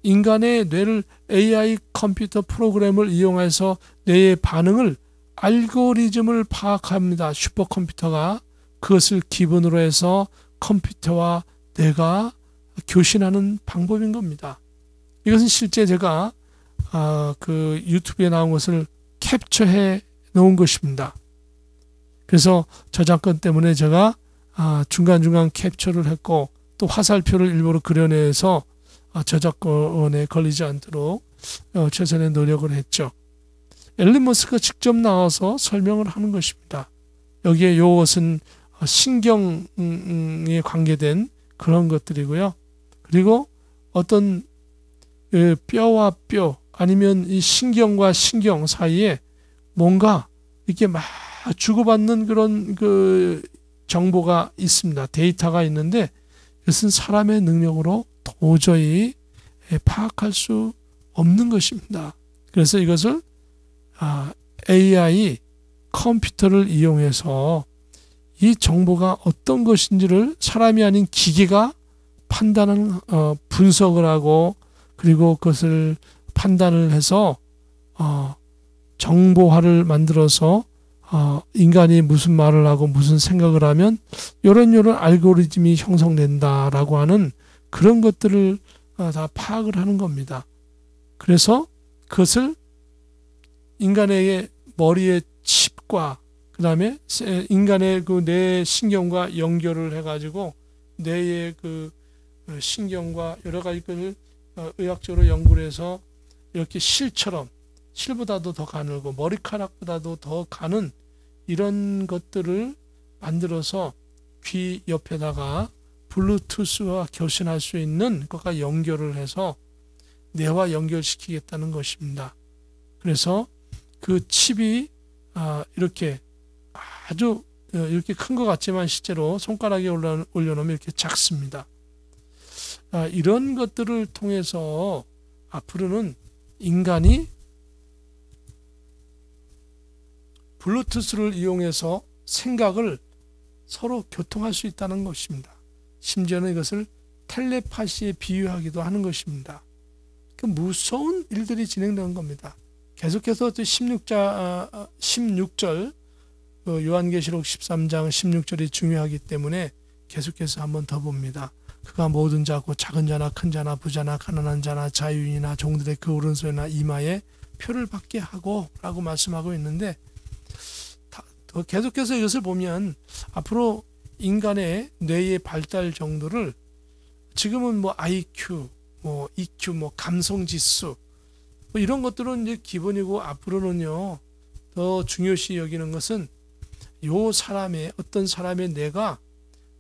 인간의 뇌를 AI 컴퓨터 프로그램을 이용해서 뇌의 반응을 알고리즘을 파악합니다. 슈퍼컴퓨터가 그것을 기본으로 해서 컴퓨터와 뇌가 교신하는 방법인 겁니다. 이것은 실제 제가 그 유튜브에 나온 것을 캡처해 놓은 것입니다. 그래서 저작권 때문에 제가 중간중간 캡처를 했고 또 화살표를 일부러 그려내서 저작권에 걸리지 않도록 최선의 노력을 했죠. 앨런 머스크가 직접 나와서 설명을 하는 것입니다. 여기에 이것은 신경에 관계된 그런 것들이고요. 그리고 어떤 뼈와 뼈 아니면 이 신경과 신경 사이에 뭔가 이렇게 막 주고받는 그런 그 정보가 있습니다. 데이터가 있는데 이것은 사람의 능력으로 도저히 파악할 수 없는 것입니다. 그래서 이것을 AI 컴퓨터를 이용해서 이 정보가 어떤 것인지를 사람이 아닌 기계가 판단하는 분석을 하고 그리고 그것을 판단을 해서 정보화를 만들어서 인간이 무슨 말을 하고 무슨 생각을 하면 이런 알고리즘이 형성된다라고 하는 그런 것들을 다 파악을 하는 겁니다. 그래서 그것을 인간의 머리의 칩과 그 다음에 인간의 그 뇌 신경과 연결을 해가지고 뇌의 그 신경과 여러 가지 것을 의학적으로 연구를 해서 이렇게 실보다도 더 가늘고 머리카락보다도 더 가는 이런 것들을 만들어서 귀 옆에다가 블루투스와 교신할 수 있는 것과 연결을 해서 뇌와 연결시키겠다는 것입니다. 그래서 그 칩이 이렇게 아주 이렇게 큰 것 같지만 실제로 손가락에 올려놓으면 이렇게 작습니다. 이런 것들을 통해서 앞으로는 인간이 블루투스를 이용해서 생각을 서로 교통할 수 있다는 것입니다. 심지어는 이것을 텔레파시에 비유하기도 하는 것입니다. 그 무서운 일들이 진행되는 겁니다. 계속해서 16절 요한계시록 13장 16절이 중요하기 때문에 계속해서 한번 더 봅니다. 그가 모든 자고 작은 자나 큰 자나 부자나 가난한 자나 자유인이나 종들의 그 오른손이나 이마에 표를 받게 하고 라고 말씀하고 있는데, 계속해서 이것을 보면 앞으로 인간의 뇌의 발달 정도를 지금은 뭐 IQ, 뭐 EQ, 뭐 감성지수 뭐 이런 것들은 이제 기본이고, 앞으로는요 더 중요시 여기는 것은 요 사람의 어떤 사람의 뇌가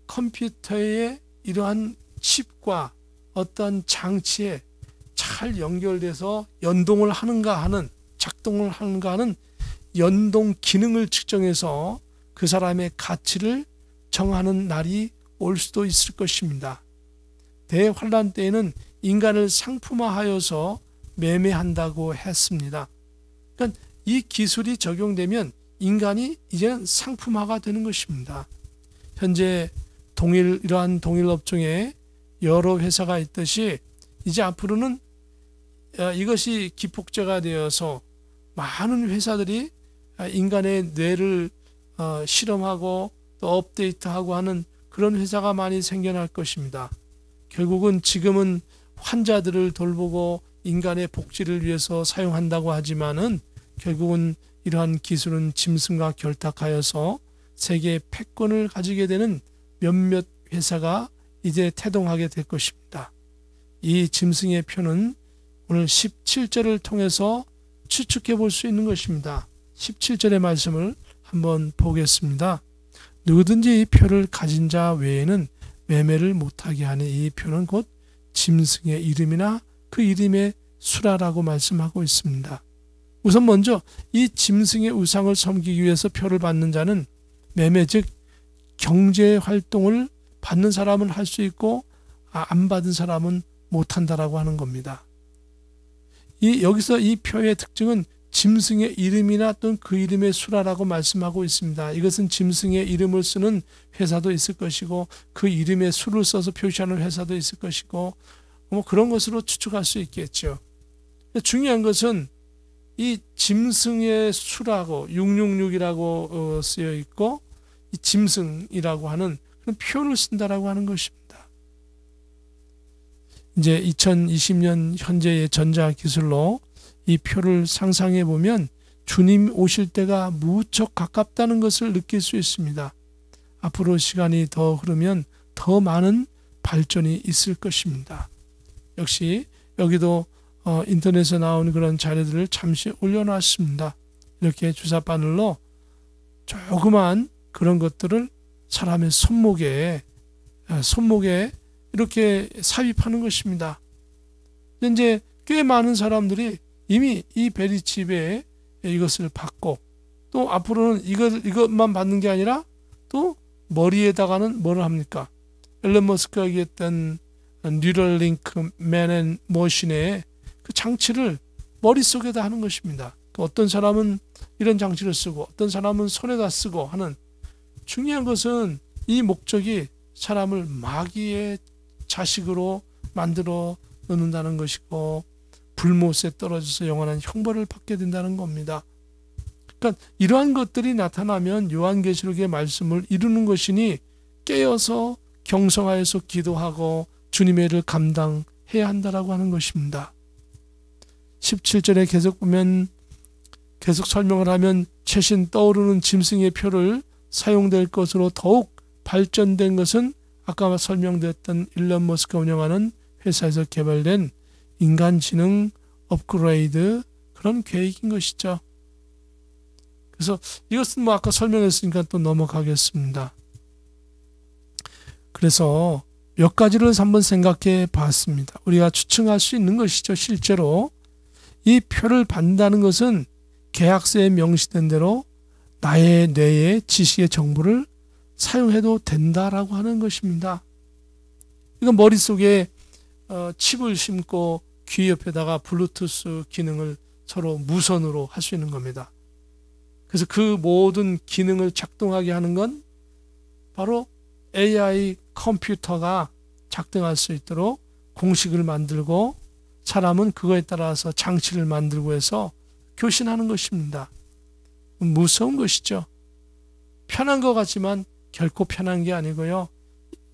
컴퓨터의 이러한 칩과 어떤 장치에 잘 연결돼서 연동을 하는가 하는, 작동을 하는가 하는 연동 기능을 측정해서 그 사람의 가치를 정하는 날이 올 수도 있을 것입니다. 대환란 때에는 인간을 상품화하여서 매매한다고 했습니다. 그러니까 이 기술이 적용되면 인간이 이제는 상품화가 되는 것입니다. 현재 이러한 동일 업종에 여러 회사가 있듯이 이제 앞으로는 이것이 기폭제가 되어서 많은 회사들이 인간의 뇌를 실험하고 또 업데이트하고 하는 그런 회사가 많이 생겨날 것입니다. 결국은 지금은 환자들을 돌보고 인간의 복지를 위해서 사용한다고 하지만은 결국은 이러한 기술은 짐승과 결탁하여서 세계의 패권을 가지게 되는 몇몇 회사가 이제 태동하게 될 것입니다. 이 짐승의 표는 오늘 17절을 통해서 추측해 볼 수 있는 것입니다. 17절의 말씀을 한번 보겠습니다. 누구든지 이 표를 가진 자 외에는 매매를 못하게 하는 이 표는 곧 짐승의 이름이나 그 이름의 수라라고 말씀하고 있습니다. 우선 먼저 이 짐승의 우상을 섬기기 위해서 표를 받는 자는 매매, 즉 경제 활동을 받는 사람은 할 수 있고 안 받은 사람은 못한다라고 하는 겁니다. 여기서 이 표의 특징은 짐승의 이름이나 또는 그 이름의 수라라고 말씀하고 있습니다. 이것은 짐승의 이름을 쓰는 회사도 있을 것이고 그 이름의 수를 써서 표시하는 회사도 있을 것이고 뭐 그런 것으로 추측할 수 있겠죠. 중요한 것은 이 짐승의 수라고 666이라고 쓰여 있고 이 짐승이라고 하는 그런 표를 쓴다라고 하는 것입니다. 이제 2020년 현재의 전자기술로 이 표를 상상해 보면 주님 오실 때가 무척 가깝다는 것을 느낄 수 있습니다. 앞으로 시간이 더 흐르면 더 많은 발전이 있을 것입니다. 역시 여기도 인터넷에 나오는 그런 자료들을 잠시 올려놨습니다. 이렇게 주사바늘로 조그만 그런 것들을 사람의 손목에 이렇게 삽입하는 것입니다. 이제 꽤 많은 사람들이 이미 이 베리칩에 이것을 받고 또 앞으로는 이것만 받는 게 아니라 또 머리에다가는 뭐를 합니까? 앨런 머스크가 얘기했던 뉴럴링크 맨 머신의 그 장치를 머릿속에다 하는 것입니다. 또 어떤 사람은 이런 장치를 쓰고 어떤 사람은 손에다 쓰고 하는, 중요한 것은 이 목적이 사람을 마귀의 자식으로 만들어 놓는다는 것이고 불못에 떨어져서 영원한 형벌을 받게 된다는 겁니다. 그러니까 이러한 것들이 나타나면 요한계시록의 말씀을 이루는 것이니 깨어서 경성하여서 기도하고 주님의 일을 감당해야 한다라고 하는 것입니다. 17절에 계속 설명을 하면 최신 떠오르는 짐승의 표를 사용될 것으로 더욱 발전된 것은 아까 설명드렸던 일론 머스크가 운영하는 회사에서 개발된 인간지능 업그레이드 그런 계획인 것이죠. 그래서 이것은 뭐 아까 설명했으니까 또 넘어가겠습니다. 그래서 몇 가지를 한번 생각해 봤습니다. 우리가 추측할 수 있는 것이죠. 실제로 이 표를 받는다는 것은 계약서에 명시된 대로 나의 뇌의 지식의 정보를 사용해도 된다라고 하는 것입니다. 이건 머릿속에 칩을 심고 귀 옆에다가 블루투스 기능을 서로 무선으로 할 수 있는 겁니다. 그래서 그 모든 기능을 작동하게 하는 건 바로 AI 컴퓨터가 작동할 수 있도록 공식을 만들고 사람은 그거에 따라서 장치를 만들고 해서 교신하는 것입니다. 무서운 것이죠. 편한 것 같지만 결코 편한 게 아니고요.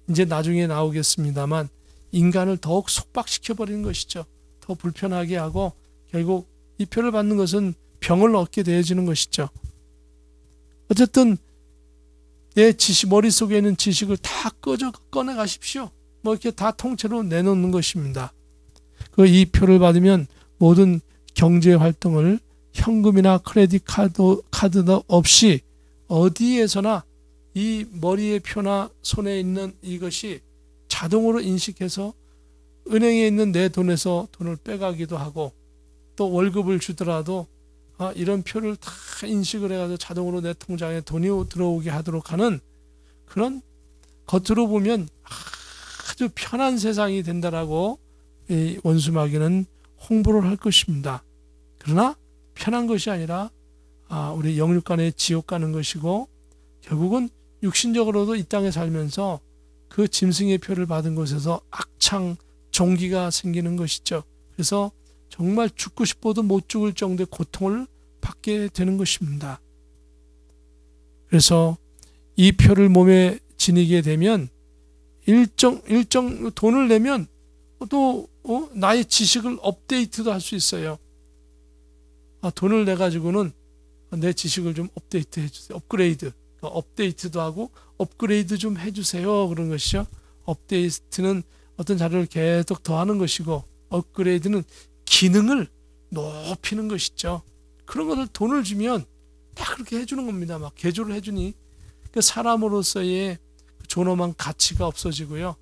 이제 나중에 나오겠습니다만 인간을 더욱 속박시켜버리는 것이죠. 더 불편하게 하고 결국 이 표를 받는 것은 병을 얻게 되어지는 것이죠. 어쨌든 내 머릿속에 있는 지식을 다 꺼내 가십시오. 뭐 이렇게 다 통째로 내놓는 것입니다. 이 표를 받으면 모든 경제 활동을 현금이나 크레딧 카드도 없이 어디에서나 이 머리의 표나 손에 있는 이것이 자동으로 인식해서 은행에 있는 내 돈에서 돈을 빼가기도 하고, 또 월급을 주더라도 이런 표를 다 인식을 해가지고 자동으로 내 통장에 돈이 들어오게 하도록 하는 그런, 겉으로 보면 아주 편한 세상이 된다라고 이 원수 마귀는 홍보를 할 것입니다. 그러나 편한 것이 아니라 우리 영육간의 지옥 가는 것이고, 결국은 육신적으로도 이 땅에 살면서 그 짐승의 표를 받은 곳에서 악창 종기가 생기는 것이죠. 그래서 정말 죽고 싶어도 못 죽을 정도의 고통을 받게 되는 것입니다. 그래서 이 표를 몸에 지니게 되면 일정 돈을 내면 또 나의 지식을 업데이트도 할 수 있어요. 돈을 내 가지고는 내 지식을 좀 업데이트 해주세요. 업데이트도 하고 업그레이드 좀 해주세요. 그런 것이죠. 업데이트는 어떤 자료를 계속 더하는 것이고, 업그레이드는 기능을 높이는 것이죠. 그런 것을 돈을 주면 다 그렇게 해주는 겁니다. 막 개조를 해주니 사람으로서의 존엄한 가치가 없어지고요.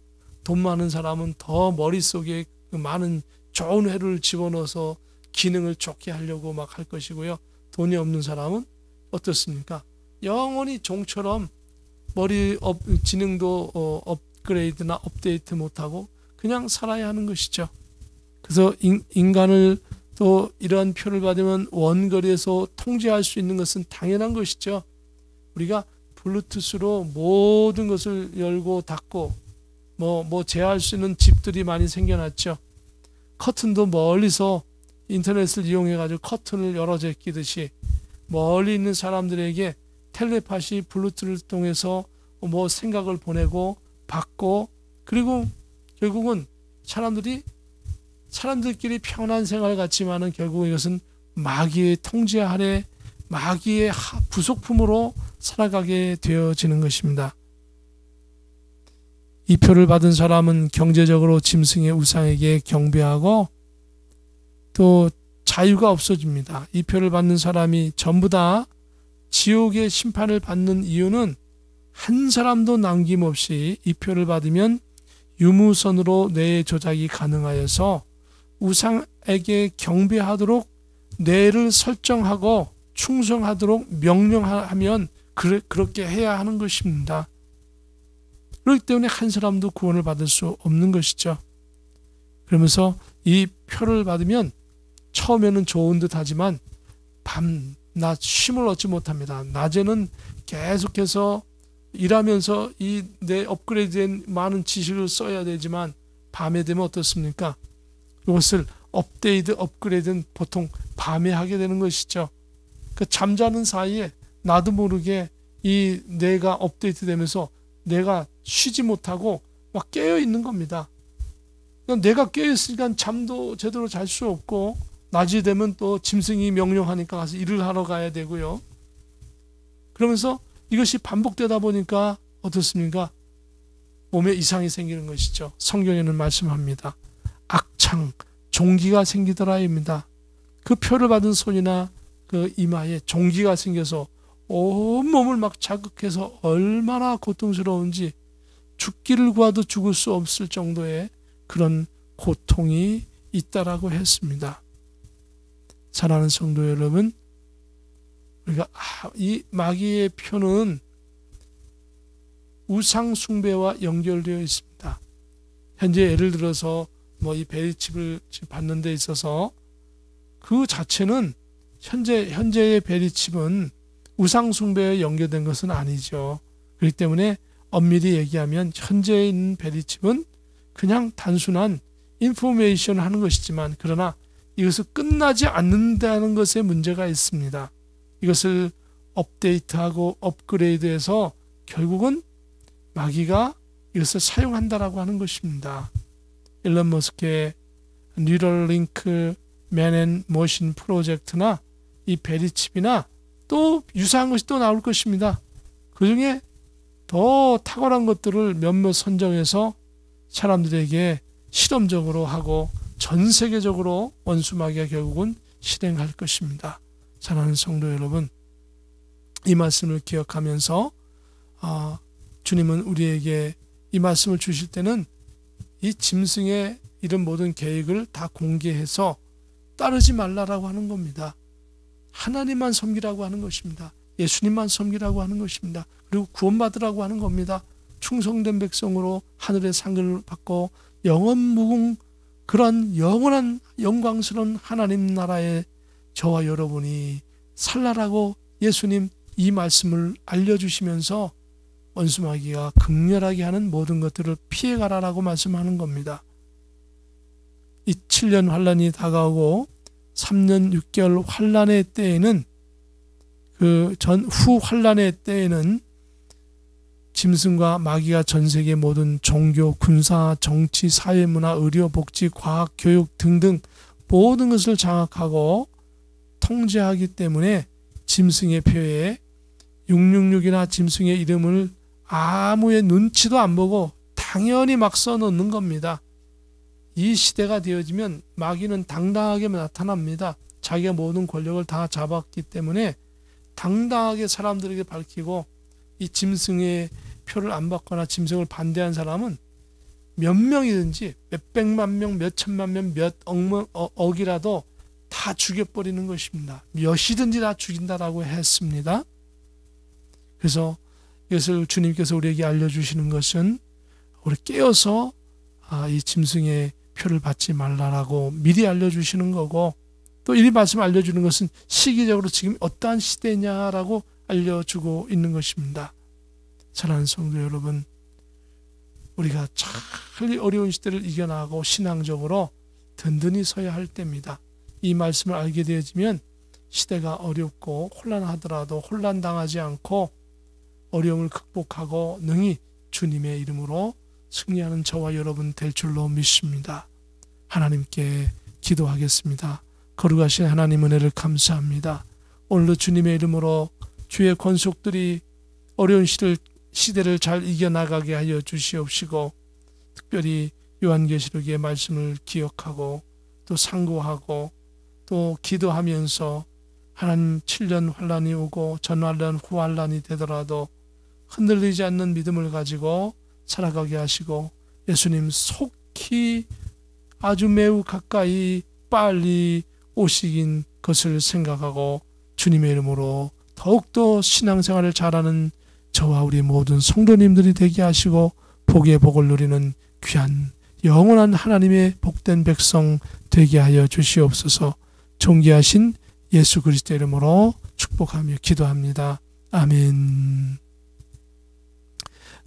돈 많은 사람은 더 머릿속에 많은 좋은 회를 집어넣어서 기능을 좋게 하려고 막 할 것이고요. 돈이 없는 사람은 어떻습니까? 영원히 종처럼 지능도 업그레이드나 업데이트 못하고 그냥 살아야 하는 것이죠. 그래서 인간을 또 이러한 표를 받으면 원거리에서 통제할 수 있는 것은 당연한 것이죠. 우리가 블루투스로 모든 것을 열고 닫고 뭐 제어할 수 있는 집들이 많이 생겨났죠. 커튼도 멀리서 인터넷을 이용해 가지고 커튼을 열어 제끼듯이 멀리 있는 사람들에게 텔레파시 블루투스를 통해서 뭐 생각을 보내고 받고, 그리고 결국은 사람들끼리 평안한 생활을 갖지만은 결국 이것은 마귀의 통제 아래 마귀의 부속품으로 살아가게 되어지는 것입니다. 이 표를 받은 사람은 경제적으로 짐승의 우상에게 경배하고 또 자유가 없어집니다. 이 표를 받는 사람이 전부 다 지옥의 심판을 받는 이유는 한 사람도 남김없이 이 표를 받으면 유무선으로 뇌의 조작이 가능하여서 우상에게 경배하도록 뇌를 설정하고 충성하도록 명령하면 그렇게 해야 하는 것입니다. 그렇기 때문에 한 사람도 구원을 받을 수 없는 것이죠. 그러면서 이 표를 받으면 처음에는 좋은 듯 하지만 밤낮 쉼을 얻지 못합니다. 낮에는 계속해서 일하면서 이 내 업그레이드된 많은 지식을 써야 되지만 밤에 되면 어떻습니까? 이것을 업그레이드는 보통 밤에 하게 되는 것이죠. 그 잠자는 사이에 나도 모르게 이 뇌가 업데이트 되면서 내가 쉬지 못하고 막 깨어 있는 겁니다. 내가 깨어 있으니까 잠도 제대로 잘 수 없고, 낮이 되면 또 짐승이 명령하니까 가서 일을 하러 가야 되고요. 그러면서 이것이 반복되다 보니까 어떻습니까? 몸에 이상이 생기는 것이죠. 성경에는 말씀합니다. 악창, 종기가 생기더라입니다. 그 표를 받은 손이나 그 이마에 종기가 생겨서 온몸을 막 자극해서 얼마나 고통스러운지 죽기를 구해도 죽을 수 없을 정도의 그런 고통이 있다라고 했습니다. 사랑하는 성도 여러분, 우리가 이 마귀의 표는 우상 숭배와 연결되어 있습니다. 현재 예를 들어서 이 베리칩을 받는 데 있어서 그 자체는 현재의 베리칩은 우상 숭배에 연결된 것은 아니죠. 그렇기 때문에 엄밀히 얘기하면 현재에 있는 베리칩은 그냥 단순한 인포메이션을 하는 것이지만, 그러나 이것을 끝나지 않는다는 것에 문제가 있습니다. 이것을 업데이트하고 업그레이드해서 결국은 마귀가 이것을 사용한다라고 하는 것입니다. 일론 머스크의 뉴럴링크 맨앤머신 프로젝트나 이 베리칩이나 또 유사한 것이 또 나올 것입니다. 그 중에 더 탁월한 것들을 몇몇 선정해서 사람들에게 실험적으로 하고 전 세계적으로 원수마귀가 결국은 실행할 것입니다. 사랑하는 성도 여러분, 이 말씀을 기억하면서 주님은 우리에게 이 말씀을 주실 때는 이 짐승의 이런 모든 계획을 다 공개해서 따르지 말라라고 하는 겁니다. 하나님만 섬기라고 하는 것입니다. 예수님만 섬기라고 하는 것입니다. 그리고 구원받으라고 하는 겁니다. 충성된 백성으로 하늘의 상을 받고 영원무궁 그런 영원한 영광스러운 하나님 나라에 저와 여러분이 살라라고 예수님 이 말씀을 알려주시면서 원수마귀가 극렬하게 하는 모든 것들을 피해가라라고 말씀하는 겁니다. 이 7년 환란이 다가오고 3년 6개월 환란의 때에는 그 전후 환란의 때에는 짐승과 마귀가 전 세계 모든 종교, 군사, 정치, 사회문화, 의료, 복지, 과학, 교육 등등 모든 것을 장악하고 통제하기 때문에 짐승의 표에 666이나 짐승의 이름을 아무의 눈치도 안 보고 당연히 막 써놓는 겁니다. 이 시대가 되어지면 마귀는 당당하게 나타납니다. 자기가 모든 권력을 다 잡았기 때문에 당당하게 사람들에게 밝히고 이 짐승의 표를 안 받거나 짐승을 반대한 사람은 몇 명이든지 몇백만 명, 몇천만 명, 몇 억이라도 다 죽여버리는 것입니다. 몇이든지 다 죽인다라고 했습니다. 그래서 이것을 주님께서 우리에게 알려주시는 것은 우리 깨어서 이 짐승의 표를 받지 말라라고 미리 알려주시는 거고, 또 이 말씀 알려주는 것은 시기적으로 지금 어떠한 시대냐라고 알려주고 있는 것입니다. 사랑하는 성도 여러분, 우리가 잘 어려운 시대를 이겨나가고 신앙적으로 든든히 서야 할 때입니다. 이 말씀을 알게 되어지면 시대가 어렵고 혼란하더라도 혼란당하지 않고 어려움을 극복하고 능히 주님의 이름으로 승리하는 저와 여러분 될 줄로 믿습니다. 하나님께 기도하겠습니다. 거룩하신 하나님 은혜를 감사합니다. 오늘도 주님의 이름으로 주의 권속들이 어려운 시대를 잘 이겨나가게 하여 주시옵시고, 특별히 요한계시록의 말씀을 기억하고 또 상고하고 또 기도하면서 하나님 7년 환란이 오고 전환란 후환란이 되더라도 흔들리지 않는 믿음을 가지고 살아가게 하시고, 예수님 속히 아주 매우 가까이 빨리 오시긴 것을 생각하고 주님의 이름으로 더욱더 신앙생활을 잘하는 저와 우리 모든 성도님들이 되게 하시고 복의 복을 누리는 귀한 영원한 하나님의 복된 백성 되게 하여 주시옵소서. 존귀하신 예수 그리스도의 이름으로 축복하며 기도합니다. 아멘.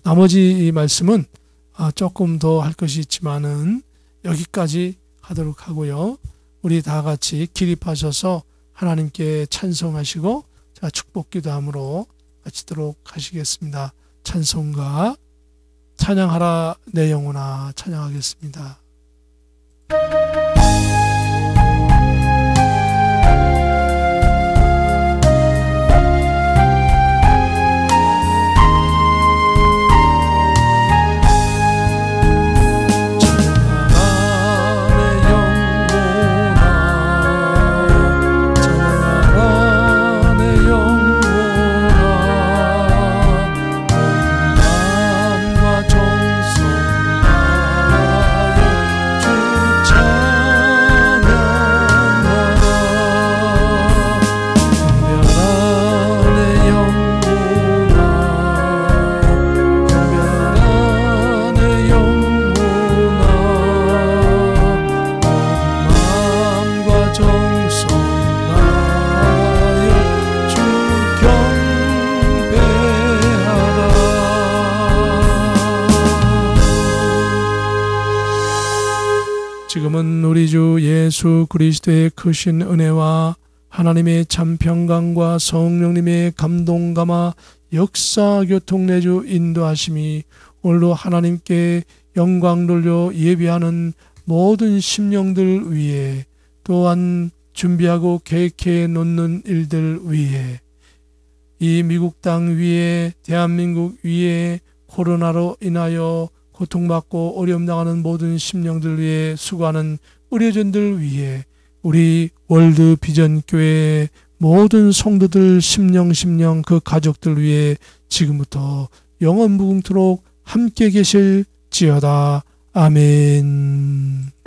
나머지 이 말씀은 조금 더 할 것이 있지만은 여기까지 하도록 하고요. 우리 다 같이 기립하셔서 하나님께 찬송하시고 자 축복 기도함으로 마치도록 하시겠습니다. 찬송가 찬양하라 내 영혼아 찬양하겠습니다. 지금은 우리 주 예수 그리스도의 크신 은혜와 하나님의 참 평강과 성령님의 감동 감화 역사 교통 내주 인도하심이 오늘도 하나님께 영광 돌려 예배하는 모든 심령들 위해, 또한 준비하고 계획해 놓는 일들 위해, 이 미국 땅 위에, 대한민국 위에 코로나로 인하여 고통받고 어려움 당하는 모든 심령들 위해 수고하는 의료진들 위해, 우리 월드 비전 교회의 모든 성도들 심령 그 가족들 위해 지금부터 영원 무궁토록 함께 계실지어다. 아멘.